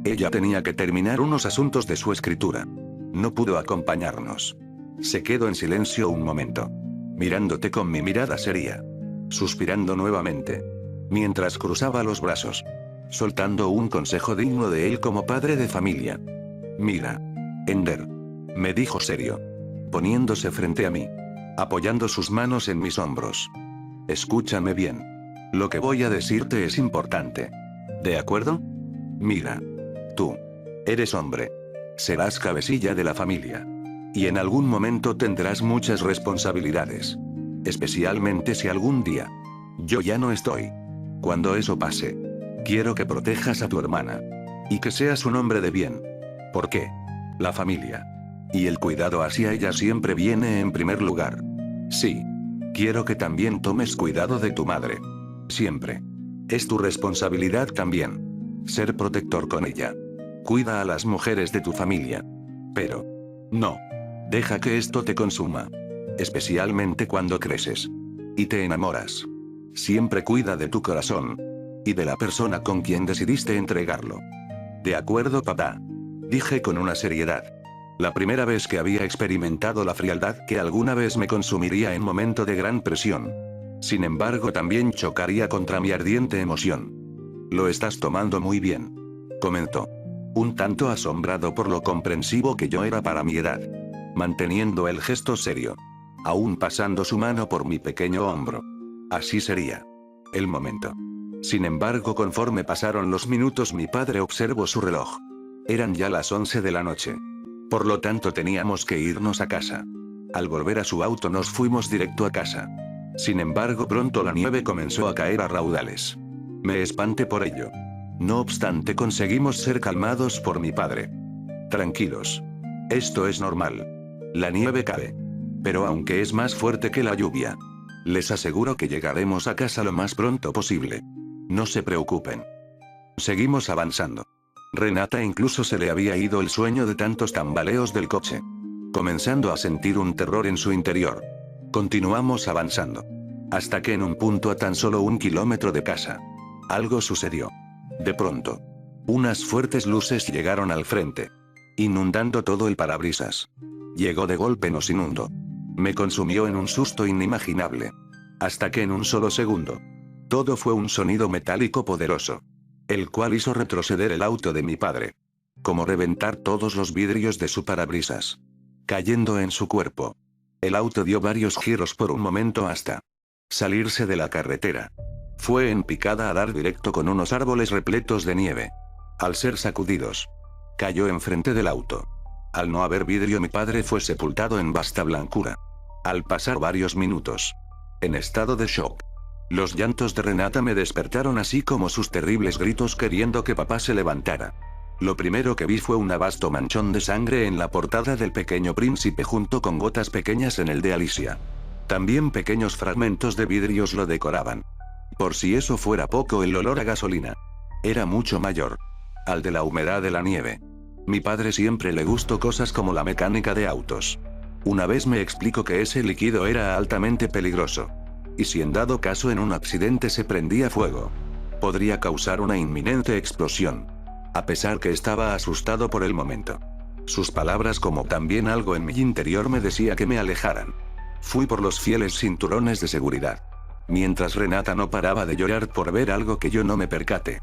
Ella tenía que terminar unos asuntos de su escritura. No pudo acompañarnos. Se quedó en silencio un momento, mirándote con mi mirada seria, suspirando nuevamente, mientras cruzaba los brazos, soltando un consejo digno de él como padre de familia. Mira, Ender, me dijo serio, poniéndose frente a mí, apoyando sus manos en mis hombros. Escúchame bien. Lo que voy a decirte es importante. ¿De acuerdo? Mira, tú eres hombre. Serás cabecilla de la familia. Y en algún momento tendrás muchas responsabilidades. Especialmente si algún día yo ya no estoy. Cuando eso pase, quiero que protejas a tu hermana. Y que seas un hombre de bien. ¿Por qué? La familia y el cuidado hacia ella siempre viene en primer lugar. Sí. Quiero que también tomes cuidado de tu madre. Siempre. Es tu responsabilidad también ser protector con ella. Cuida a las mujeres de tu familia. Pero no deja que esto te consuma. Especialmente cuando creces y te enamoras. Siempre cuida de tu corazón Y de la persona con quien decidiste entregarlo. De acuerdo, papá. Dije con una seriedad. La primera vez que había experimentado la frialdad que alguna vez me consumiría en momento de gran presión. Sin embargo, también chocaría contra mi ardiente emoción. Lo estás tomando muy bien, comentó. Un tanto asombrado por lo comprensivo que yo era para mi edad. Manteniendo el gesto serio. Aún pasando su mano por mi pequeño hombro. Así sería. El momento. Sin embargo, conforme pasaron los minutos, mi padre observó su reloj. Eran ya las 11 de la noche. Por lo tanto, teníamos que irnos a casa. Al volver a su auto nos fuimos directo a casa. Sin embargo, pronto la nieve comenzó a caer a raudales. Me espanté por ello. No obstante, conseguimos ser calmados por mi padre. Tranquilos. Esto es normal. La nieve cae. Pero aunque es más fuerte que la lluvia, les aseguro que llegaremos a casa lo más pronto posible. No se preocupen. Seguimos avanzando. Renata incluso se le había ido el sueño de tantos tambaleos del coche. Comenzando a sentir un terror en su interior. Continuamos avanzando. Hasta que en un punto a tan solo 1 kilómetro de casa. Algo sucedió. De pronto. Unas fuertes luces llegaron al frente. Inundando todo el parabrisas. Llegó de golpe, nos inundó. Me consumió en un susto inimaginable. Hasta que en un solo segundo. Todo fue un sonido metálico poderoso. El cual hizo retroceder el auto de mi padre. Como reventar todos los vidrios de su parabrisas. Cayendo en su cuerpo. El auto dio varios giros por un momento hasta salirse de la carretera. Fue en picada a dar directo con unos árboles repletos de nieve. Al ser sacudidos, cayó enfrente del auto. Al no haber vidrio, mi padre fue sepultado en vasta blancura. Al pasar varios minutos, en estado de shock, los llantos de Renata me despertaron, así como sus terribles gritos queriendo que papá se levantara. Lo primero que vi fue un vasto manchón de sangre en la portada del Pequeño Príncipe junto con gotas pequeñas en el de Alicia. También pequeños fragmentos de vidrios lo decoraban. Por si eso fuera poco, el olor a gasolina era mucho mayor al de la humedad de la nieve. Mi padre siempre le gustó cosas como la mecánica de autos. Una vez me explicó que ese líquido era altamente peligroso. Y si en dado caso en un accidente se prendía fuego, podría causar una inminente explosión. A pesar que estaba asustado por el momento. Sus palabras, como también algo en mi interior, me decía que me alejaran. Fui por los fieles cinturones de seguridad. Mientras Renata no paraba de llorar por ver algo que yo no me percaté.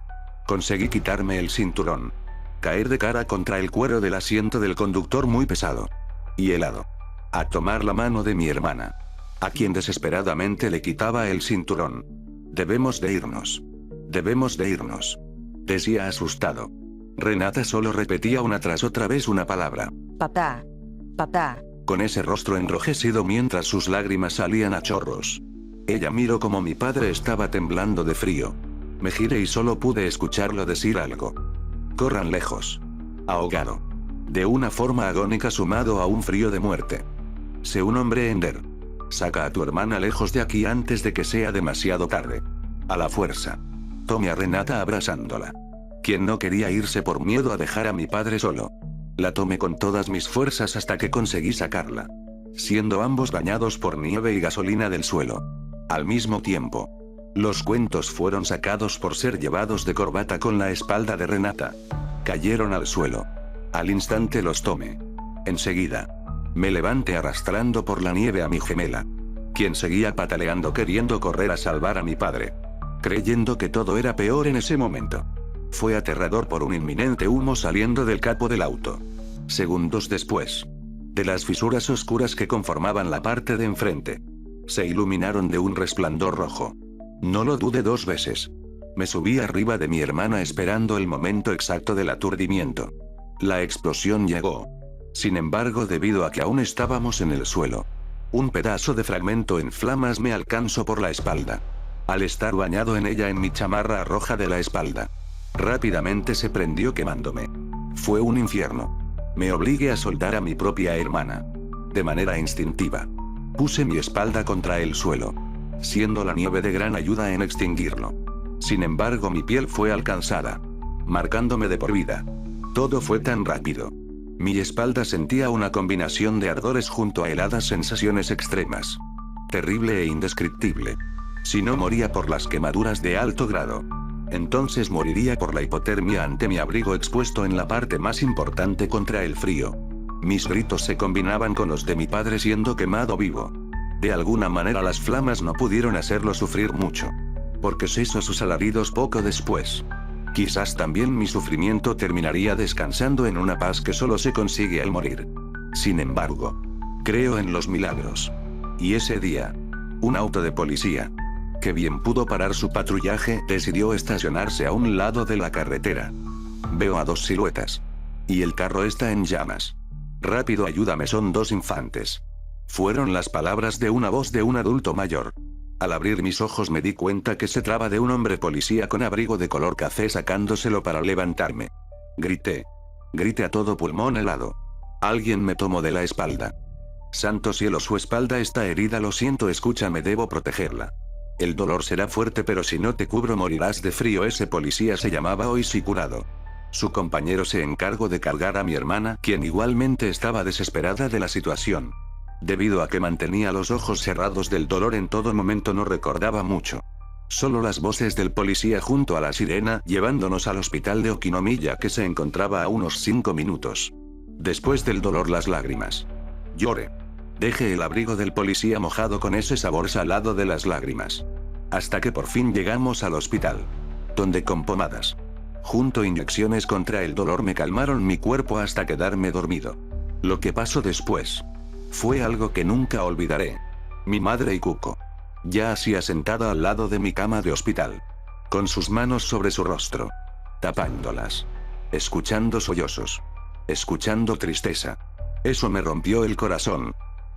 Conseguí quitarme el cinturón. Caer de cara contra el cuero del asiento del conductor, muy pesado y helado. A tomar la mano de mi hermana, a quien desesperadamente le quitaba el cinturón. Debemos de irnos. Debemos de irnos, decía asustado. Renata solo repetía una tras otra vez una palabra. Papá. Papá. Con ese rostro enrojecido mientras sus lágrimas salían a chorros. Ella miró como mi padre estaba temblando de frío. Me giré y solo pude escucharlo decir algo. Corran lejos. Ahogado. De una forma agónica sumado a un frío de muerte. Sé un hombre, Ender. Saca a tu hermana lejos de aquí antes de que sea demasiado tarde. A la fuerza. Tomé a Renata abrazándola. Quien no quería irse por miedo a dejar a mi padre solo. La tomé con todas mis fuerzas hasta que conseguí sacarla. Siendo ambos bañados por nieve y gasolina del suelo. Al mismo tiempo. Los cuentos fueron sacados por ser llevados de corbata con la espalda de Renata. Cayeron al suelo. Al instante los tomé. Enseguida. Me levanté arrastrando por la nieve a mi gemela. Quien seguía pataleando queriendo correr a salvar a mi padre. Creyendo que todo era peor en ese momento. Fue aterrador por un inminente humo saliendo del capó del auto. Segundos después. De las fisuras oscuras que conformaban la parte de enfrente. Se iluminaron de un resplandor rojo. No lo dudé 2 veces. Me subí arriba de mi hermana esperando el momento exacto del aturdimiento. La explosión llegó. Sin embargo, debido a que aún estábamos en el suelo, un pedazo de fragmento en flamas me alcanzó por la espalda. Al estar bañado en ella en mi chamarra roja de la espalda, rápidamente se prendió quemándome. Fue un infierno. Me obligué a soltar a mi propia hermana. De manera instintiva. Puse mi espalda contra el suelo. Siendo la nieve de gran ayuda en extinguirlo. Sin embargo, mi piel fue alcanzada. Marcándome de por vida. Todo fue tan rápido. Mi espalda sentía una combinación de ardores junto a heladas sensaciones extremas. Terrible e indescriptible. Si no moría por las quemaduras de alto grado. Entonces moriría por la hipotermia ante mi abrigo expuesto en la parte más importante contra el frío. Mis gritos se combinaban con los de mi padre siendo quemado vivo. De alguna manera las flamas no pudieron hacerlo sufrir mucho. Porque cesó sus alaridos poco después. Quizás también mi sufrimiento terminaría descansando en una paz que solo se consigue al morir. Sin embargo, creo en los milagros. Y ese día, un auto de policía, que bien pudo parar su patrullaje, decidió estacionarse a un lado de la carretera. Veo a dos siluetas. Y el carro está en llamas. Rápido, ayúdame, son dos infantes. Fueron las palabras de una voz de un adulto mayor. Al abrir mis ojos me di cuenta que se trataba de un hombre policía con abrigo de color café sacándoselo para levantarme. Grité. Grité a todo pulmón helado. Alguien me tomó de la espalda. Santo cielo, su espalda está herida, lo siento, escúchame, debo protegerla. El dolor será fuerte, pero si no te cubro morirás de frío. Ese policía se llamaba Oishi Kurado. Su compañero se encargó de cargar a mi hermana, quien igualmente estaba desesperada de la situación. Debido a que mantenía los ojos cerrados del dolor en todo momento, no recordaba mucho. Solo las voces del policía junto a la sirena, llevándonos al hospital de Okinomiya, que se encontraba a unos 5 minutos. Después del dolor, las lágrimas. Lloré. Dejé el abrigo del policía mojado con ese sabor salado de las lágrimas. Hasta que por fin llegamos al hospital. Donde con pomadas, junto a inyecciones contra el dolor, me calmaron mi cuerpo hasta quedarme dormido. Lo que pasó después fue algo que nunca olvidaré. Mi madre Ikuko yacía sentada al lado de mi cama de hospital, con sus manos sobre su rostro, tapándolas, escuchando sollozos, escuchando tristeza. Eso me rompió el corazón.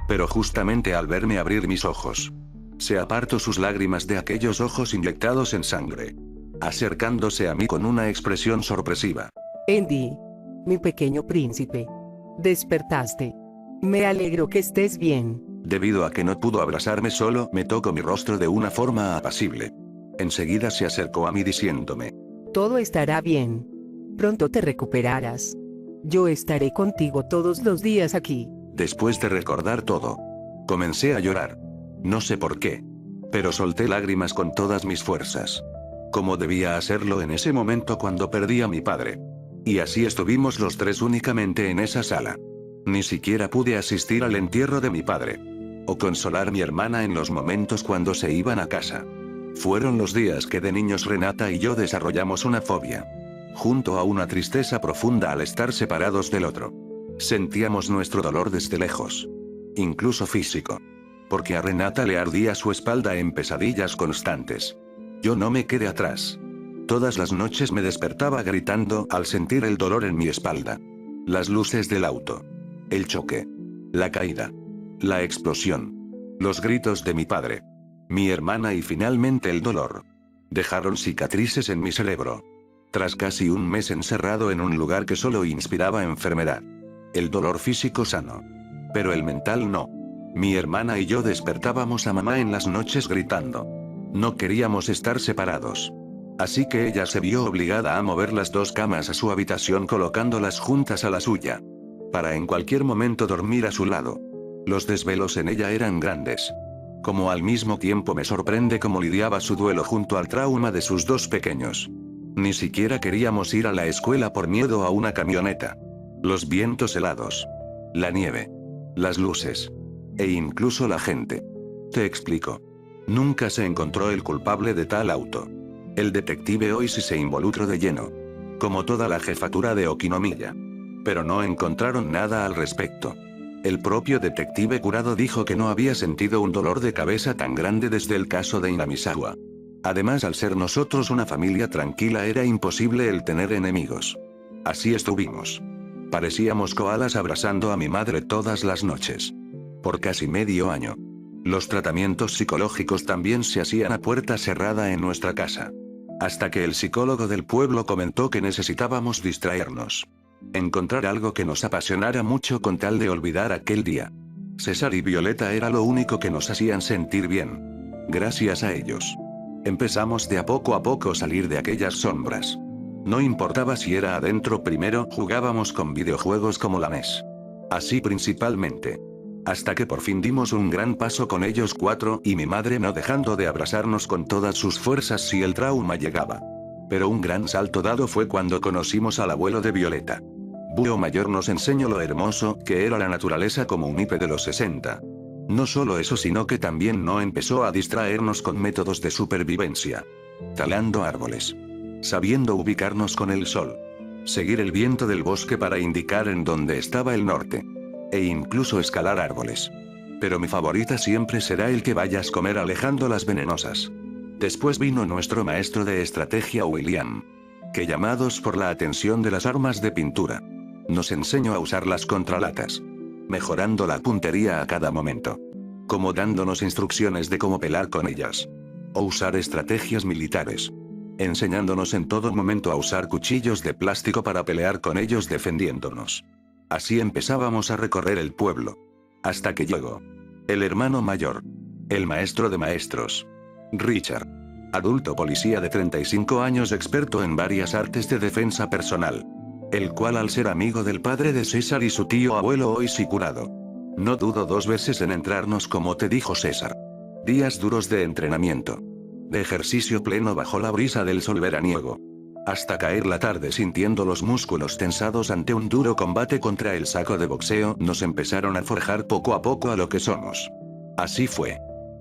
Pero justamente al verme abrir mis ojos, se apartó sus lágrimas de aquellos ojos inyectados en sangre, acercándose a mí con una expresión sorpresiva. Andy, mi pequeño príncipe, despertaste. Me alegro que estés bien. Debido a que no pudo abrazarme solo, me tocó mi rostro de una forma apacible. Enseguida se acercó a mí diciéndome: todo estará bien. Pronto te recuperarás. Yo estaré contigo todos los días aquí. Después de recordar todo, comencé a llorar. No sé por qué, pero solté lágrimas con todas mis fuerzas. Como debía hacerlo en ese momento cuando perdí a mi padre. Y así estuvimos los tres únicamente en esa sala. Ni siquiera pude asistir al entierro de mi padre. O consolar a mi hermana en los momentos cuando se iban a casa. Fueron los días que de niños Renata y yo desarrollamos una fobia. Junto a una tristeza profunda al estar separados del otro. Sentíamos nuestro dolor desde lejos. Incluso físico. Porque a Renata le ardía su espalda en pesadillas constantes. Yo no me quedé atrás. Todas las noches me despertaba gritando al sentir el dolor en mi espalda. Las luces del auto. El choque. La caída. La explosión. Los gritos de mi padre. Mi hermana y finalmente el dolor. Dejaron cicatrices en mi cerebro. Tras casi un mes encerrado en un lugar que solo inspiraba enfermedad. El dolor físico sano. Pero el mental no. Mi hermana y yo despertábamos a mamá en las noches gritando. No queríamos estar separados. Así que ella se vio obligada a mover las dos camas a su habitación colocándolas juntas a la suya. Para en cualquier momento dormir a su lado. Los desvelos en ella eran grandes. Como al mismo tiempo me sorprende cómo lidiaba su duelo junto al trauma de sus dos pequeños. Ni siquiera queríamos ir a la escuela por miedo a una camioneta. Los vientos helados. La nieve. Las luces. E incluso la gente. Te explico. Nunca se encontró el culpable de tal auto. El detective Oishi se involucró de lleno. Como toda la jefatura de Okinomiya. Pero no encontraron nada al respecto. El propio detective Kurado dijo que no había sentido un dolor de cabeza tan grande desde el caso de Inamisawa. Además, al ser nosotros una familia tranquila, era imposible el tener enemigos. Así estuvimos. Parecíamos koalas abrazando a mi madre todas las noches. Por casi medio año. Los tratamientos psicológicos también se hacían a puerta cerrada en nuestra casa. Hasta que el psicólogo del pueblo comentó que necesitábamos distraernos. Encontrar algo que nos apasionara mucho con tal de olvidar aquel día. César y Violeta era lo único que nos hacían sentir bien. Gracias a ellos. Empezamos de a poco salir de aquellas sombras. No importaba si era adentro primero, jugábamos con videojuegos como la NES. Así principalmente. Hasta que por fin dimos un gran paso con ellos cuatro y mi madre no dejando de abrazarnos con todas sus fuerzas si el trauma llegaba. Pero un gran salto dado fue cuando conocimos al abuelo de Violeta. Búho Mayor nos enseñó lo hermoso que era la naturaleza como un hippie de los 60. No solo eso, sino que también no empezó a distraernos con métodos de supervivencia. Talando árboles. Sabiendo ubicarnos con el sol. Seguir el viento del bosque para indicar en dónde estaba el norte. E incluso escalar árboles. Pero mi favorita siempre será el que vayas a comer alejando las venenosas. Después vino nuestro maestro de estrategia William. Que llamados por la atención de las armas de pintura. Nos enseñó a usar las contralatas. Mejorando la puntería a cada momento. Como dándonos instrucciones de cómo pelar con ellas. O usar estrategias militares. Enseñándonos en todo momento a usar cuchillos de plástico para pelear con ellos defendiéndonos. Así empezábamos a recorrer el pueblo. Hasta que llegó. El hermano mayor. El maestro de maestros. Richard. Adulto policía de 35 años experto en varias artes de defensa personal. El cual al ser amigo del padre de César y su tío abuelo hoy sí curado. No dudo dos veces en entrarnos como te dijo César. Días duros de entrenamiento. De ejercicio pleno bajo la brisa del sol veraniego. Hasta caer la tarde sintiendo los músculos tensados ante un duro combate contra el saco de boxeo, nos empezaron a forjar poco a poco a lo que somos. Así fue.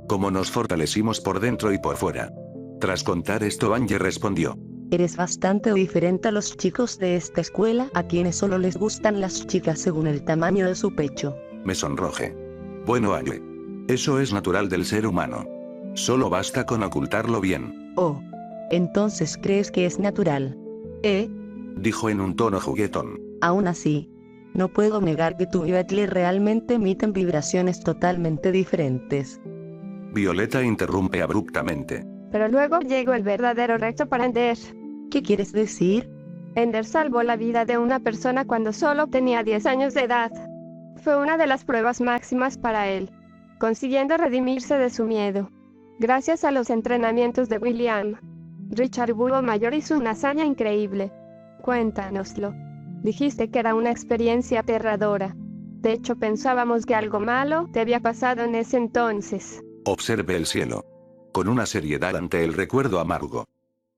Como nos fortalecimos por dentro y por fuera. Tras contar esto, Angie respondió. Eres bastante diferente a los chicos de esta escuela, a quienes solo les gustan las chicas según el tamaño de su pecho. Me sonrojé. Bueno, Angie. Eso es natural del ser humano. Solo basta con ocultarlo bien. Oh. Entonces crees que es natural. Dijo en un tono juguetón. Aún así, no puedo negar que tú y Betley realmente emiten vibraciones totalmente diferentes. Violeta interrumpe abruptamente. Pero luego llegó el verdadero reto para Ender. ¿Qué quieres decir? Ender salvó la vida de una persona cuando solo tenía 10 años de edad. Fue una de las pruebas máximas para él, consiguiendo redimirse de su miedo. Gracias a los entrenamientos de William. Richard Búho Mayor hizo una hazaña increíble. Cuéntanoslo. Dijiste que era una experiencia aterradora. De hecho, pensábamos que algo malo te había pasado en ese entonces. Observé el cielo. Con una seriedad ante el recuerdo amargo.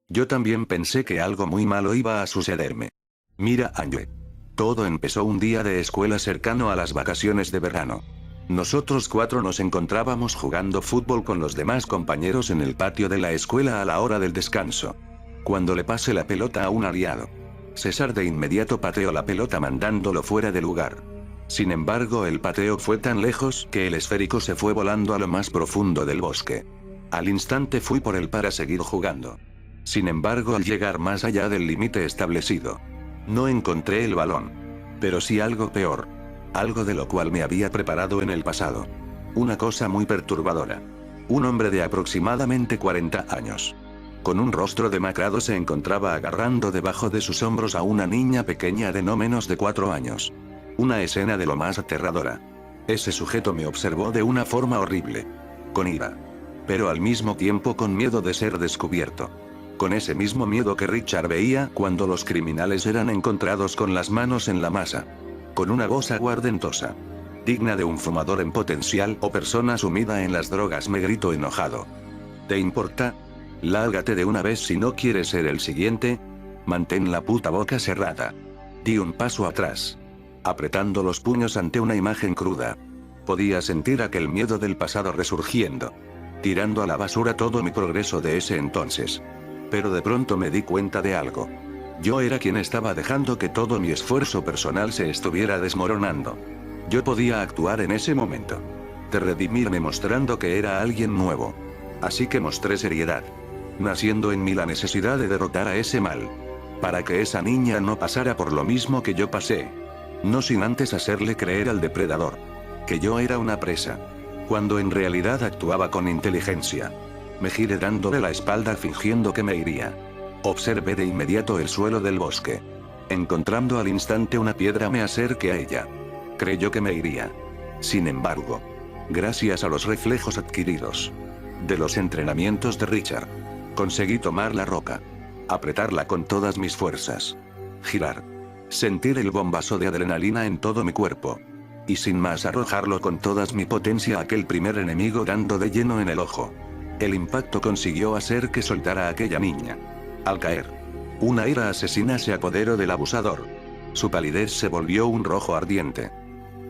Yo también pensé que algo muy malo iba a sucederme. Mira, Angie. Todo empezó un día de escuela cercano a las vacaciones de verano. Nosotros 4 nos encontrábamos jugando fútbol con los demás compañeros en el patio de la escuela a la hora del descanso. Cuando le pasé la pelota a un aliado. César de inmediato pateó la pelota mandándolo fuera de lugar. Sin embargo, el pateo fue tan lejos que el esférico se fue volando a lo más profundo del bosque. Al instante fui por él para seguir jugando. Sin embargo, al llegar más allá del límite establecido, no encontré el balón. Pero sí algo peor. Algo de lo cual me había preparado en el pasado. Una cosa muy perturbadora. Un hombre de aproximadamente 40 años. Con un rostro demacrado se encontraba agarrando debajo de sus hombros a una niña pequeña de no menos de 4 años. Una escena de lo más aterradora. Ese sujeto me observó de una forma horrible. Con ira. Pero al mismo tiempo con miedo de ser descubierto. Con ese mismo miedo que Richard veía cuando los criminales eran encontrados con las manos en la masa. Con una voz aguardentosa. Digna de un fumador en potencial o persona sumida en las drogas, me gritó enojado. ¿Te importa? Lárgate de una vez si no quieres ser el siguiente. Mantén la puta boca cerrada. Di un paso atrás. Apretando los puños ante una imagen cruda. Podía sentir aquel miedo del pasado resurgiendo. Tirando a la basura todo mi progreso de ese entonces. Pero de pronto me di cuenta de algo. Yo era quien estaba dejando que todo mi esfuerzo personal se estuviera desmoronando. Yo podía actuar en ese momento. De redimirme mostrando que era alguien nuevo. Así que mostré seriedad. Naciendo en mí la necesidad de derrotar a ese mal. Para que esa niña no pasara por lo mismo que yo pasé. No sin antes hacerle creer al depredador. Que yo era una presa. Cuando en realidad actuaba con inteligencia. Me giré dándole la espalda fingiendo que me iría. Observé de inmediato el suelo del bosque. Encontrando al instante una piedra me acerqué a ella. Creyó que me iría. Sin embargo, gracias a los reflejos adquiridos de los entrenamientos de Richard, conseguí tomar la roca. Apretarla con todas mis fuerzas. Girar. Sentir el bombazo de adrenalina en todo mi cuerpo. Y sin más arrojarlo con toda mi potencia a aquel primer enemigo dando de lleno en el ojo. El impacto consiguió hacer que soltara a aquella niña. Al caer, Una ira asesina se apoderó del abusador. Su palidez se volvió un rojo ardiente.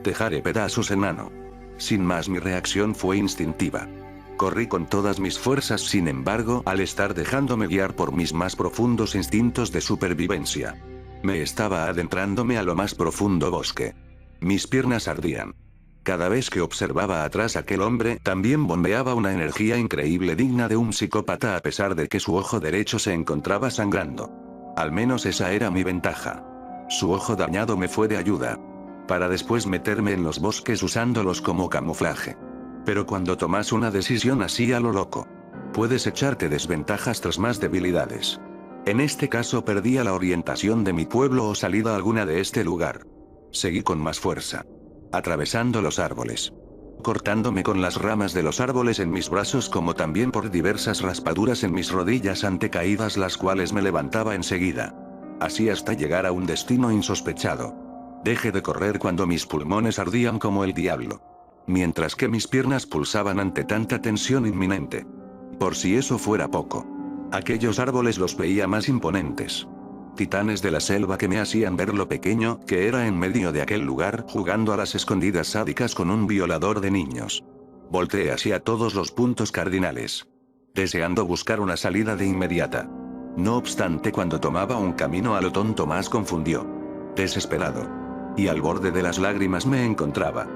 Dejaré pedazos, enano. Sin más, mi reacción fue instintiva. Corrí con todas mis fuerzas, sin embargo, al estar dejándome guiar por mis más profundos instintos de supervivencia. Me estaba adentrándome a lo más profundo bosque. Mis piernas ardían. Cada vez que observaba atrás a aquel hombre, también bombeaba una energía increíble digna de un psicópata, a pesar de que su ojo derecho se encontraba sangrando. Al menos esa era mi ventaja. Su ojo dañado me fue de ayuda. Para después meterme en los bosques usándolos como camuflaje. Pero cuando tomas una decisión así a lo loco, puedes echarte desventajas tras más debilidades. En este caso perdía la orientación de mi pueblo o salida alguna de este lugar. Seguí con más fuerza. Atravesando los árboles. Cortándome con las ramas de los árboles en mis brazos, como también por diversas raspaduras en mis rodillas ante caídas, las cuales me levantaba enseguida. Así hasta llegar a un destino insospechado. Dejé de correr cuando mis pulmones ardían como el diablo. Mientras que mis piernas pulsaban ante tanta tensión inminente. Por si eso fuera poco. Aquellos árboles los veía más imponentes. Titanes de la selva que me hacían ver lo pequeño que era en medio de aquel lugar, jugando a las escondidas sádicas con un violador de niños. Volteé hacia todos los puntos cardinales, deseando buscar una salida de inmediata. No obstante, cuando tomaba un camino a lo tonto, más confundió. Desesperado. Y al borde de las lágrimas me encontraba.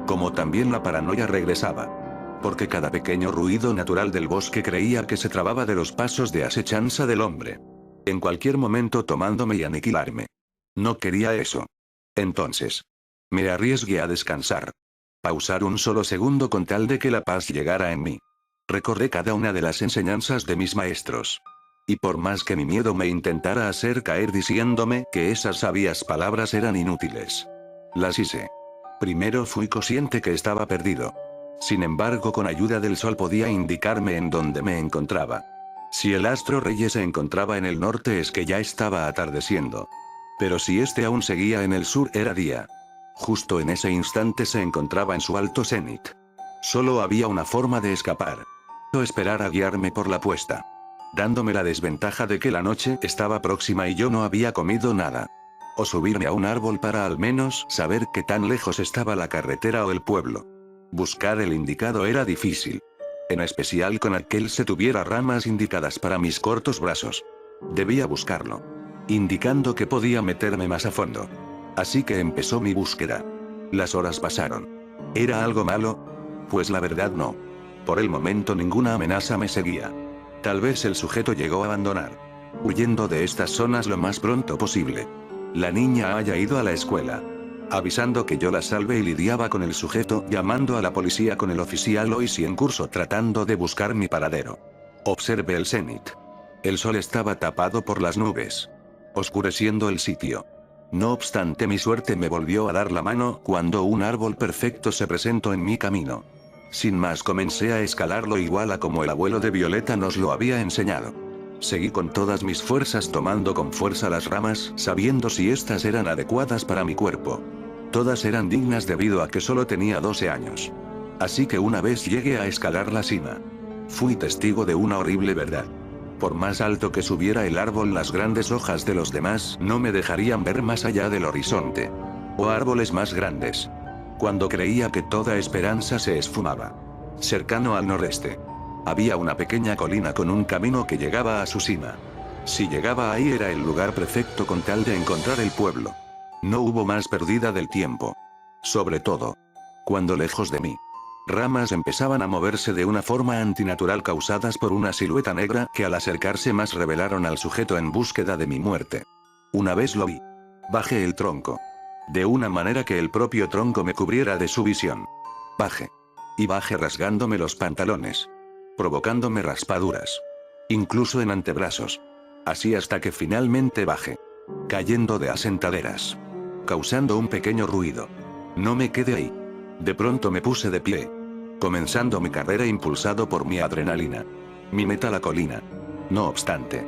Como también la paranoia regresaba. Porque cada pequeño ruido natural del bosque creía que se trababa de los pasos de acechanza del hombre. En cualquier momento tomándome y aniquilarme. No quería eso. Entonces, me arriesgué a descansar. Pausar un solo segundo con tal de que la paz llegara en mí. Recordé cada una de las enseñanzas de mis maestros. Y por más que mi miedo me intentara hacer caer diciéndome que esas sabias palabras eran inútiles, las hice. Primero fui consciente que estaba perdido. Sin embargo, con ayuda del sol podía indicarme en dónde me encontraba. Si el astro rey se encontraba en el norte, es que ya estaba atardeciendo. Pero si este aún seguía en el sur, era día. Justo en ese instante se encontraba en su alto cenit. Solo había una forma de escapar. O esperar a guiarme por la puesta. Dándome la desventaja de que la noche estaba próxima y yo no había comido nada. O subirme a un árbol para al menos saber qué tan lejos estaba la carretera o el pueblo. Buscar el indicado era difícil. En especial con aquel se tuviera ramas indicadas para mis cortos brazos. Debía buscarlo. Indicando que podía meterme más a fondo. Así que empezó mi búsqueda. Las horas pasaron. ¿Era algo malo? Pues la verdad no. Por el momento ninguna amenaza me seguía. Tal vez el sujeto llegó a abandonar. Huyendo de estas zonas lo más pronto posible. La niña haya ido a la escuela. Avisando que yo la salvé y lidiaba con el sujeto, llamando a la policía con el oficial Lois y en curso tratando de buscar mi paradero. Observé el cenit. El sol estaba tapado por las nubes, oscureciendo el sitio. No obstante, mi suerte me volvió a dar la mano cuando un árbol perfecto se presentó en mi camino. Sin más, comencé a escalarlo igual a como el abuelo de Violeta nos lo había enseñado. Seguí con todas mis fuerzas, tomando con fuerza las ramas, sabiendo si estas eran adecuadas para mi cuerpo. Todas eran dignas debido a que solo tenía 12 años. Así que una vez llegué a escalar la cima, fui testigo de una horrible verdad. Por más alto que subiera el árbol, las grandes hojas de los demás no me dejarían ver más allá del horizonte. O árboles más grandes. Cuando creía que toda esperanza se esfumaba. Cercano al noreste, había una pequeña colina con un camino que llegaba a su cima. Si llegaba ahí era el lugar perfecto con tal de encontrar el pueblo. No hubo más pérdida del tiempo. Sobre todo, cuando lejos de mí, ramas empezaban a moverse de una forma antinatural causadas por una silueta negra que al acercarse más revelaron al sujeto en búsqueda de mi muerte. Una vez lo vi. Bajé el tronco. De una manera que el propio tronco me cubriera de su visión. Bajé. Y bajé rasgándome los pantalones. Provocándome raspaduras. Incluso en antebrazos. Así hasta que finalmente bajé. Cayendo de asentaderas. Causando un pequeño ruido. No me quedé ahí. De pronto me puse de pie. Comenzando mi carrera impulsado por mi adrenalina. Mi meta la colina. No obstante,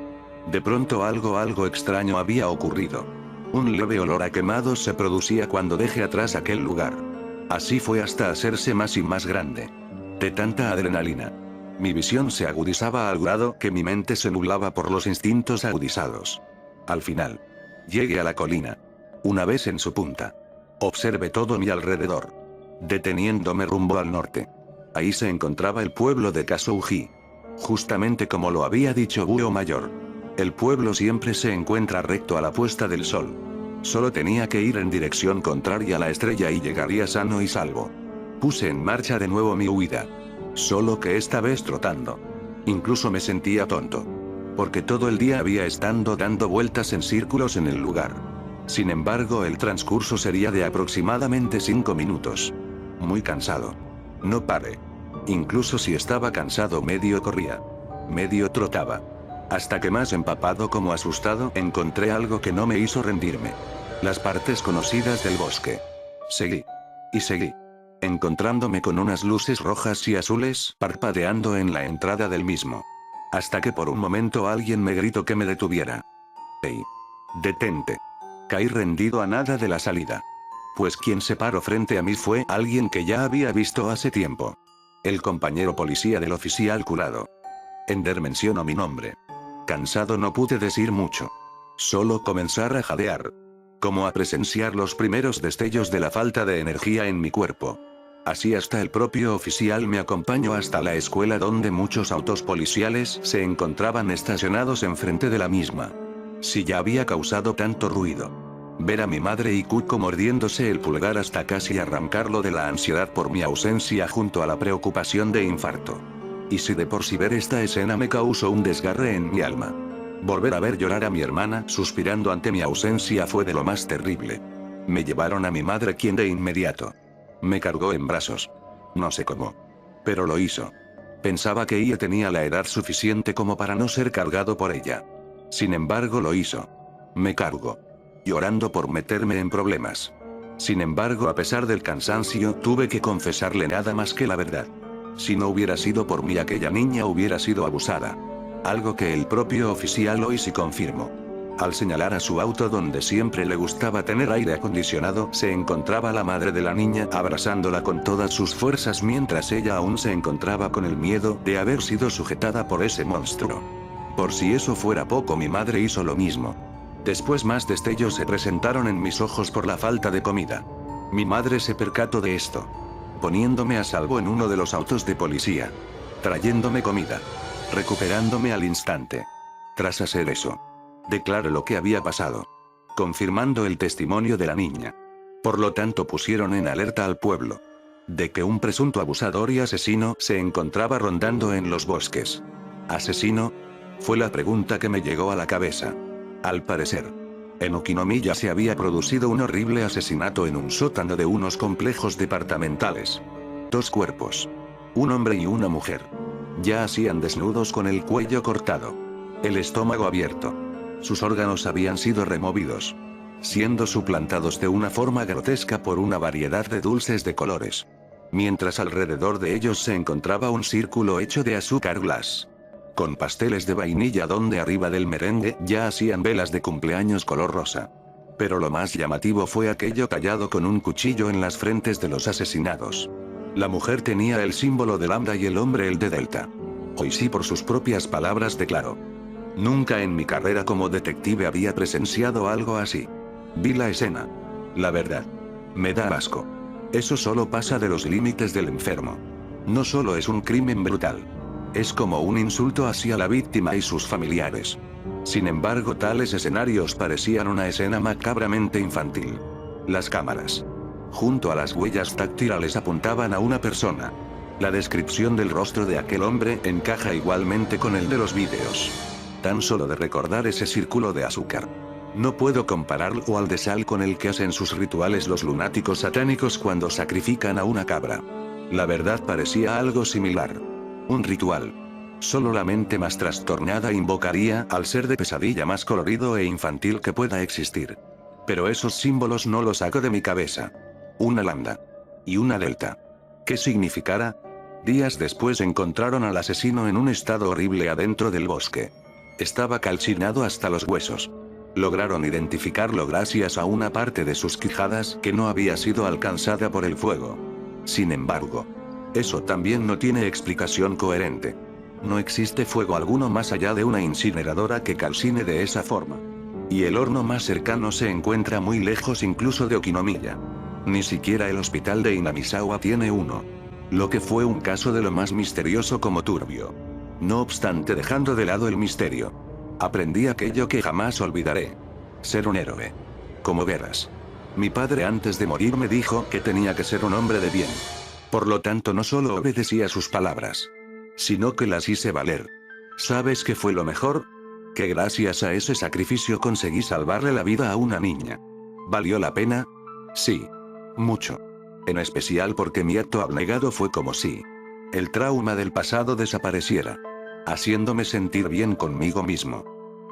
de pronto algo extraño había ocurrido. Un leve olor a quemado se producía cuando dejé atrás aquel lugar. Así fue hasta hacerse más y más grande. De tanta adrenalina. Mi visión se agudizaba al grado que mi mente se nublaba por los instintos agudizados. Al final, llegué a la colina. Una vez en su punta, observé todo mi alrededor, deteniéndome rumbo al norte. Ahí se encontraba el pueblo de Kasuji. Justamente como lo había dicho Búho Mayor. El pueblo siempre se encuentra recto a la puesta del sol. Solo tenía que ir en dirección contraria a la estrella y llegaría sano y salvo. Puse en marcha de nuevo mi huida. Solo que esta vez trotando. Incluso me sentía tonto. Porque todo el día había estado dando vueltas en círculos en el lugar. Sin embargo, el transcurso sería de aproximadamente 5 minutos. Muy cansado. No paré. Incluso si estaba cansado, medio corría. Medio trotaba. Hasta que, más empapado como asustado, encontré algo que no me hizo rendirme. Las partes conocidas del bosque. Seguí. Y seguí. Encontrándome con unas luces rojas y azules parpadeando en la entrada del mismo. Hasta que por un momento alguien me gritó que me detuviera. ¡Ey! ¡Detente! Caí rendido a nada de la salida. Pues quien se paró frente a mí fue alguien que ya había visto hace tiempo. El compañero policía del oficial curado. Ender mencionó mi nombre. Cansado no pude decir mucho. Solo comenzar a jadear. Como a presenciar los primeros destellos de la falta de energía en mi cuerpo. Así hasta el propio oficial me acompañó hasta la escuela donde muchos autos policiales se encontraban estacionados enfrente de la misma. Si ya había causado tanto ruido. Ver a mi madre y Cuco mordiéndose el pulgar hasta casi arrancarlo de la ansiedad por mi ausencia junto a la preocupación de infarto. Y si de por sí ver esta escena me causó un desgarre en mi alma. Volver a ver llorar a mi hermana suspirando ante mi ausencia fue de lo más terrible. Me llevaron a mi madre, quien de inmediato me cargó en brazos. No sé cómo. Pero lo hizo. Pensaba que ella tenía la edad suficiente como para no ser cargado por ella. Sin embargo lo hizo. Me cargó. Llorando por meterme en problemas. Sin embargo, a pesar del cansancio, tuve que confesarle nada más que la verdad. Si no hubiera sido por mí, aquella niña hubiera sido abusada. Algo que el propio oficial hoy sí confirmó. Al señalar a su auto donde siempre le gustaba tener aire acondicionado, se encontraba la madre de la niña abrazándola con todas sus fuerzas mientras ella aún se encontraba con el miedo de haber sido sujetada por ese monstruo. Por si eso fuera poco, mi madre hizo lo mismo. Después más destellos se presentaron en mis ojos por la falta de comida. Mi madre se percató de esto. Poniéndome a salvo en uno de los autos de policía. Trayéndome comida. Recuperándome al instante. Tras hacer eso, declaré lo que había pasado. Confirmando el testimonio de la niña. Por lo tanto pusieron en alerta al pueblo. De que un presunto abusador y asesino se encontraba rondando en los bosques. ¿Asesino? Fue la pregunta que me llegó a la cabeza. Al parecer, en Ukinomiya se había producido un horrible asesinato en un sótano de unos complejos departamentales. 2 cuerpos. Un hombre y una mujer. Yacían desnudos con el cuello cortado. El estómago abierto. Sus órganos habían sido removidos. Siendo suplantados de una forma grotesca por una variedad de dulces de colores. Mientras alrededor de ellos se encontraba un círculo hecho de azúcar glass. Con pasteles de vainilla donde arriba del merengue ya hacían velas de cumpleaños color rosa. Pero lo más llamativo fue aquello tallado con un cuchillo en las frentes de los asesinados. La mujer tenía el símbolo de lambda y el hombre el de delta. Hoy sí, por sus propias palabras declaró. Nunca en mi carrera como detective había presenciado algo así. Vi la escena. La verdad. Me da asco. Eso solo pasa de los límites del enfermo. No solo es un crimen brutal. Es como un insulto hacia la víctima y sus familiares. Sin embargo, tales escenarios parecían una escena macabramente infantil. Las cámaras, junto a las huellas táctiles, apuntaban a una persona. La descripción del rostro de aquel hombre encaja igualmente con el de los vídeos. Tan solo de recordar ese círculo de azúcar. No puedo compararlo al de sal con el que hacen sus rituales los lunáticos satánicos cuando sacrifican a una cabra. La verdad parecía algo similar. Un ritual. Solo la mente más trastornada invocaría al ser de pesadilla más colorido e infantil que pueda existir. Pero esos símbolos no los saco de mi cabeza. Una lambda. Y una delta. ¿Qué significará? Días después encontraron al asesino en un estado horrible adentro del bosque. Estaba calcinado hasta los huesos. Lograron identificarlo gracias a una parte de sus quijadas que no había sido alcanzada por el fuego. Sin embargo, eso también no tiene explicación coherente. No existe fuego alguno más allá de una incineradora que calcine de esa forma. Y el horno más cercano se encuentra muy lejos incluso de Okinomiya. Ni siquiera el hospital de Inamisawa tiene uno. Lo que fue un caso de lo más misterioso como turbio. No obstante, dejando de lado el misterio, aprendí aquello que jamás olvidaré. Ser un héroe. Como verás. Mi padre antes de morir me dijo que tenía que ser un hombre de bien. Por lo tanto no solo obedecí a sus palabras, sino que las hice valer. ¿Sabes qué fue lo mejor? Que gracias a ese sacrificio conseguí salvarle la vida a una niña. ¿Valió la pena? Sí. Mucho. En especial porque mi acto abnegado fue como si el trauma del pasado desapareciera, haciéndome sentir bien conmigo mismo.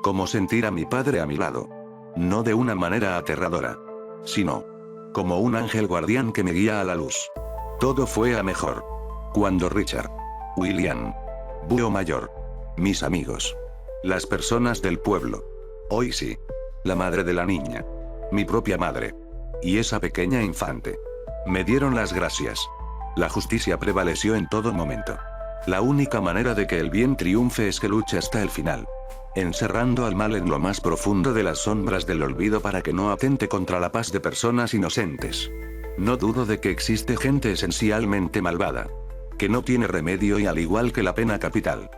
Como sentir a mi padre a mi lado. No de una manera aterradora, sino como un ángel guardián que me guía a la luz. Todo fue a mejor. Cuando Richard, William, Búho Mayor, mis amigos, las personas del pueblo, hoy sí, la madre de la niña, mi propia madre, y esa pequeña infante, me dieron las gracias. La justicia prevaleció en todo momento. La única manera de que el bien triunfe es que luche hasta el final, encerrando al mal en lo más profundo de las sombras del olvido para que no atente contra la paz de personas inocentes. No dudo de que existe gente esencialmente malvada, que no tiene remedio y al igual que la pena capital,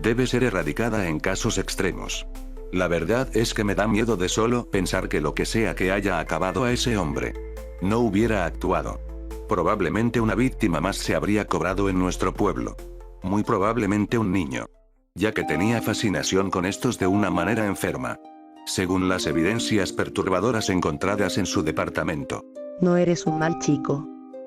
debe ser erradicada en casos extremos. La verdad es que me da miedo de solo pensar que lo que sea que haya acabado a ese hombre, no hubiera actuado. Probablemente una víctima más se habría cobrado en nuestro pueblo. Muy probablemente un niño, ya que tenía fascinación con estos de una manera enferma, según las evidencias perturbadoras encontradas en su departamento. No eres un mal chico.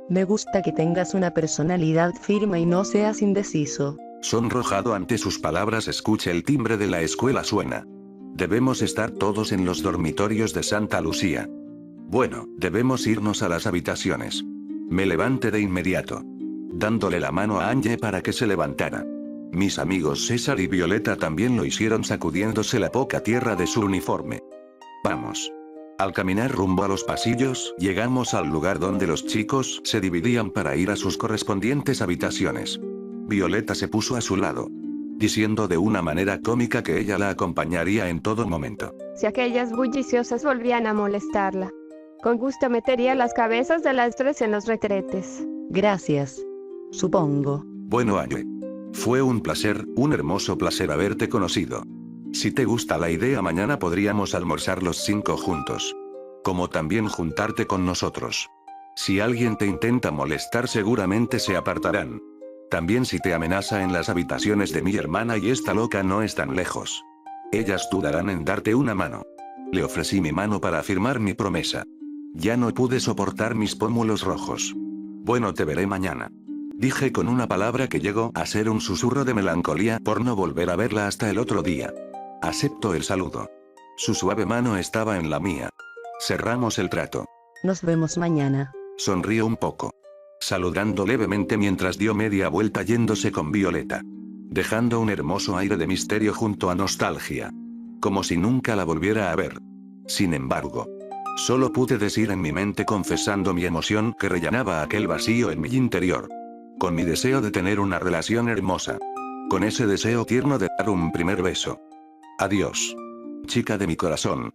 Me gusta que tengas una personalidad firme y no seas indeciso. Sonrojado ante sus palabras, escucha el timbre de la escuela suena. Debemos estar todos en los dormitorios de Santa Lucía. Bueno, debemos irnos a las habitaciones. Me levanté de inmediato, dándole la mano a Angie para que se levantara. Mis amigos César y Violeta también lo hicieron sacudiéndose la poca tierra de su uniforme. Vamos. Al caminar rumbo a los pasillos, llegamos al lugar donde los chicos se dividían para ir a sus correspondientes habitaciones. Violeta se puso a su lado, diciendo de una manera cómica que ella la acompañaría en todo momento. Si aquellas bulliciosas volvían a molestarla, con gusto metería las cabezas de las tres en los retretes. Gracias. Supongo. Bueno, Angie. Fue un placer, un hermoso placer haberte conocido. Si te gusta la idea, mañana podríamos almorzar los 5 juntos. Como también juntarte con nosotros. Si alguien te intenta molestar, seguramente se apartarán. También si te amenaza en las habitaciones de mi hermana y esta loca no es tan lejos. Ellas dudarán en darte una mano. Le ofrecí mi mano para afirmar mi promesa. Ya no pude soportar mis pómulos rojos. Bueno, te veré mañana. Dije con una palabra que llegó a ser un susurro de melancolía por no volver a verla hasta el otro día. Aceptó el saludo. Su suave mano estaba en la mía. Cerramos el trato. Nos vemos mañana. Sonrió un poco, saludando levemente mientras dio media vuelta yéndose con Violeta, dejando un hermoso aire de misterio junto a nostalgia. Como si nunca la volviera a ver. Sin embargo, solo pude decir en mi mente, confesando mi emoción que rellenaba aquel vacío en mi interior. Con mi deseo de tener una relación hermosa. Con ese deseo tierno de dar un primer beso. Adiós. Chica de mi corazón.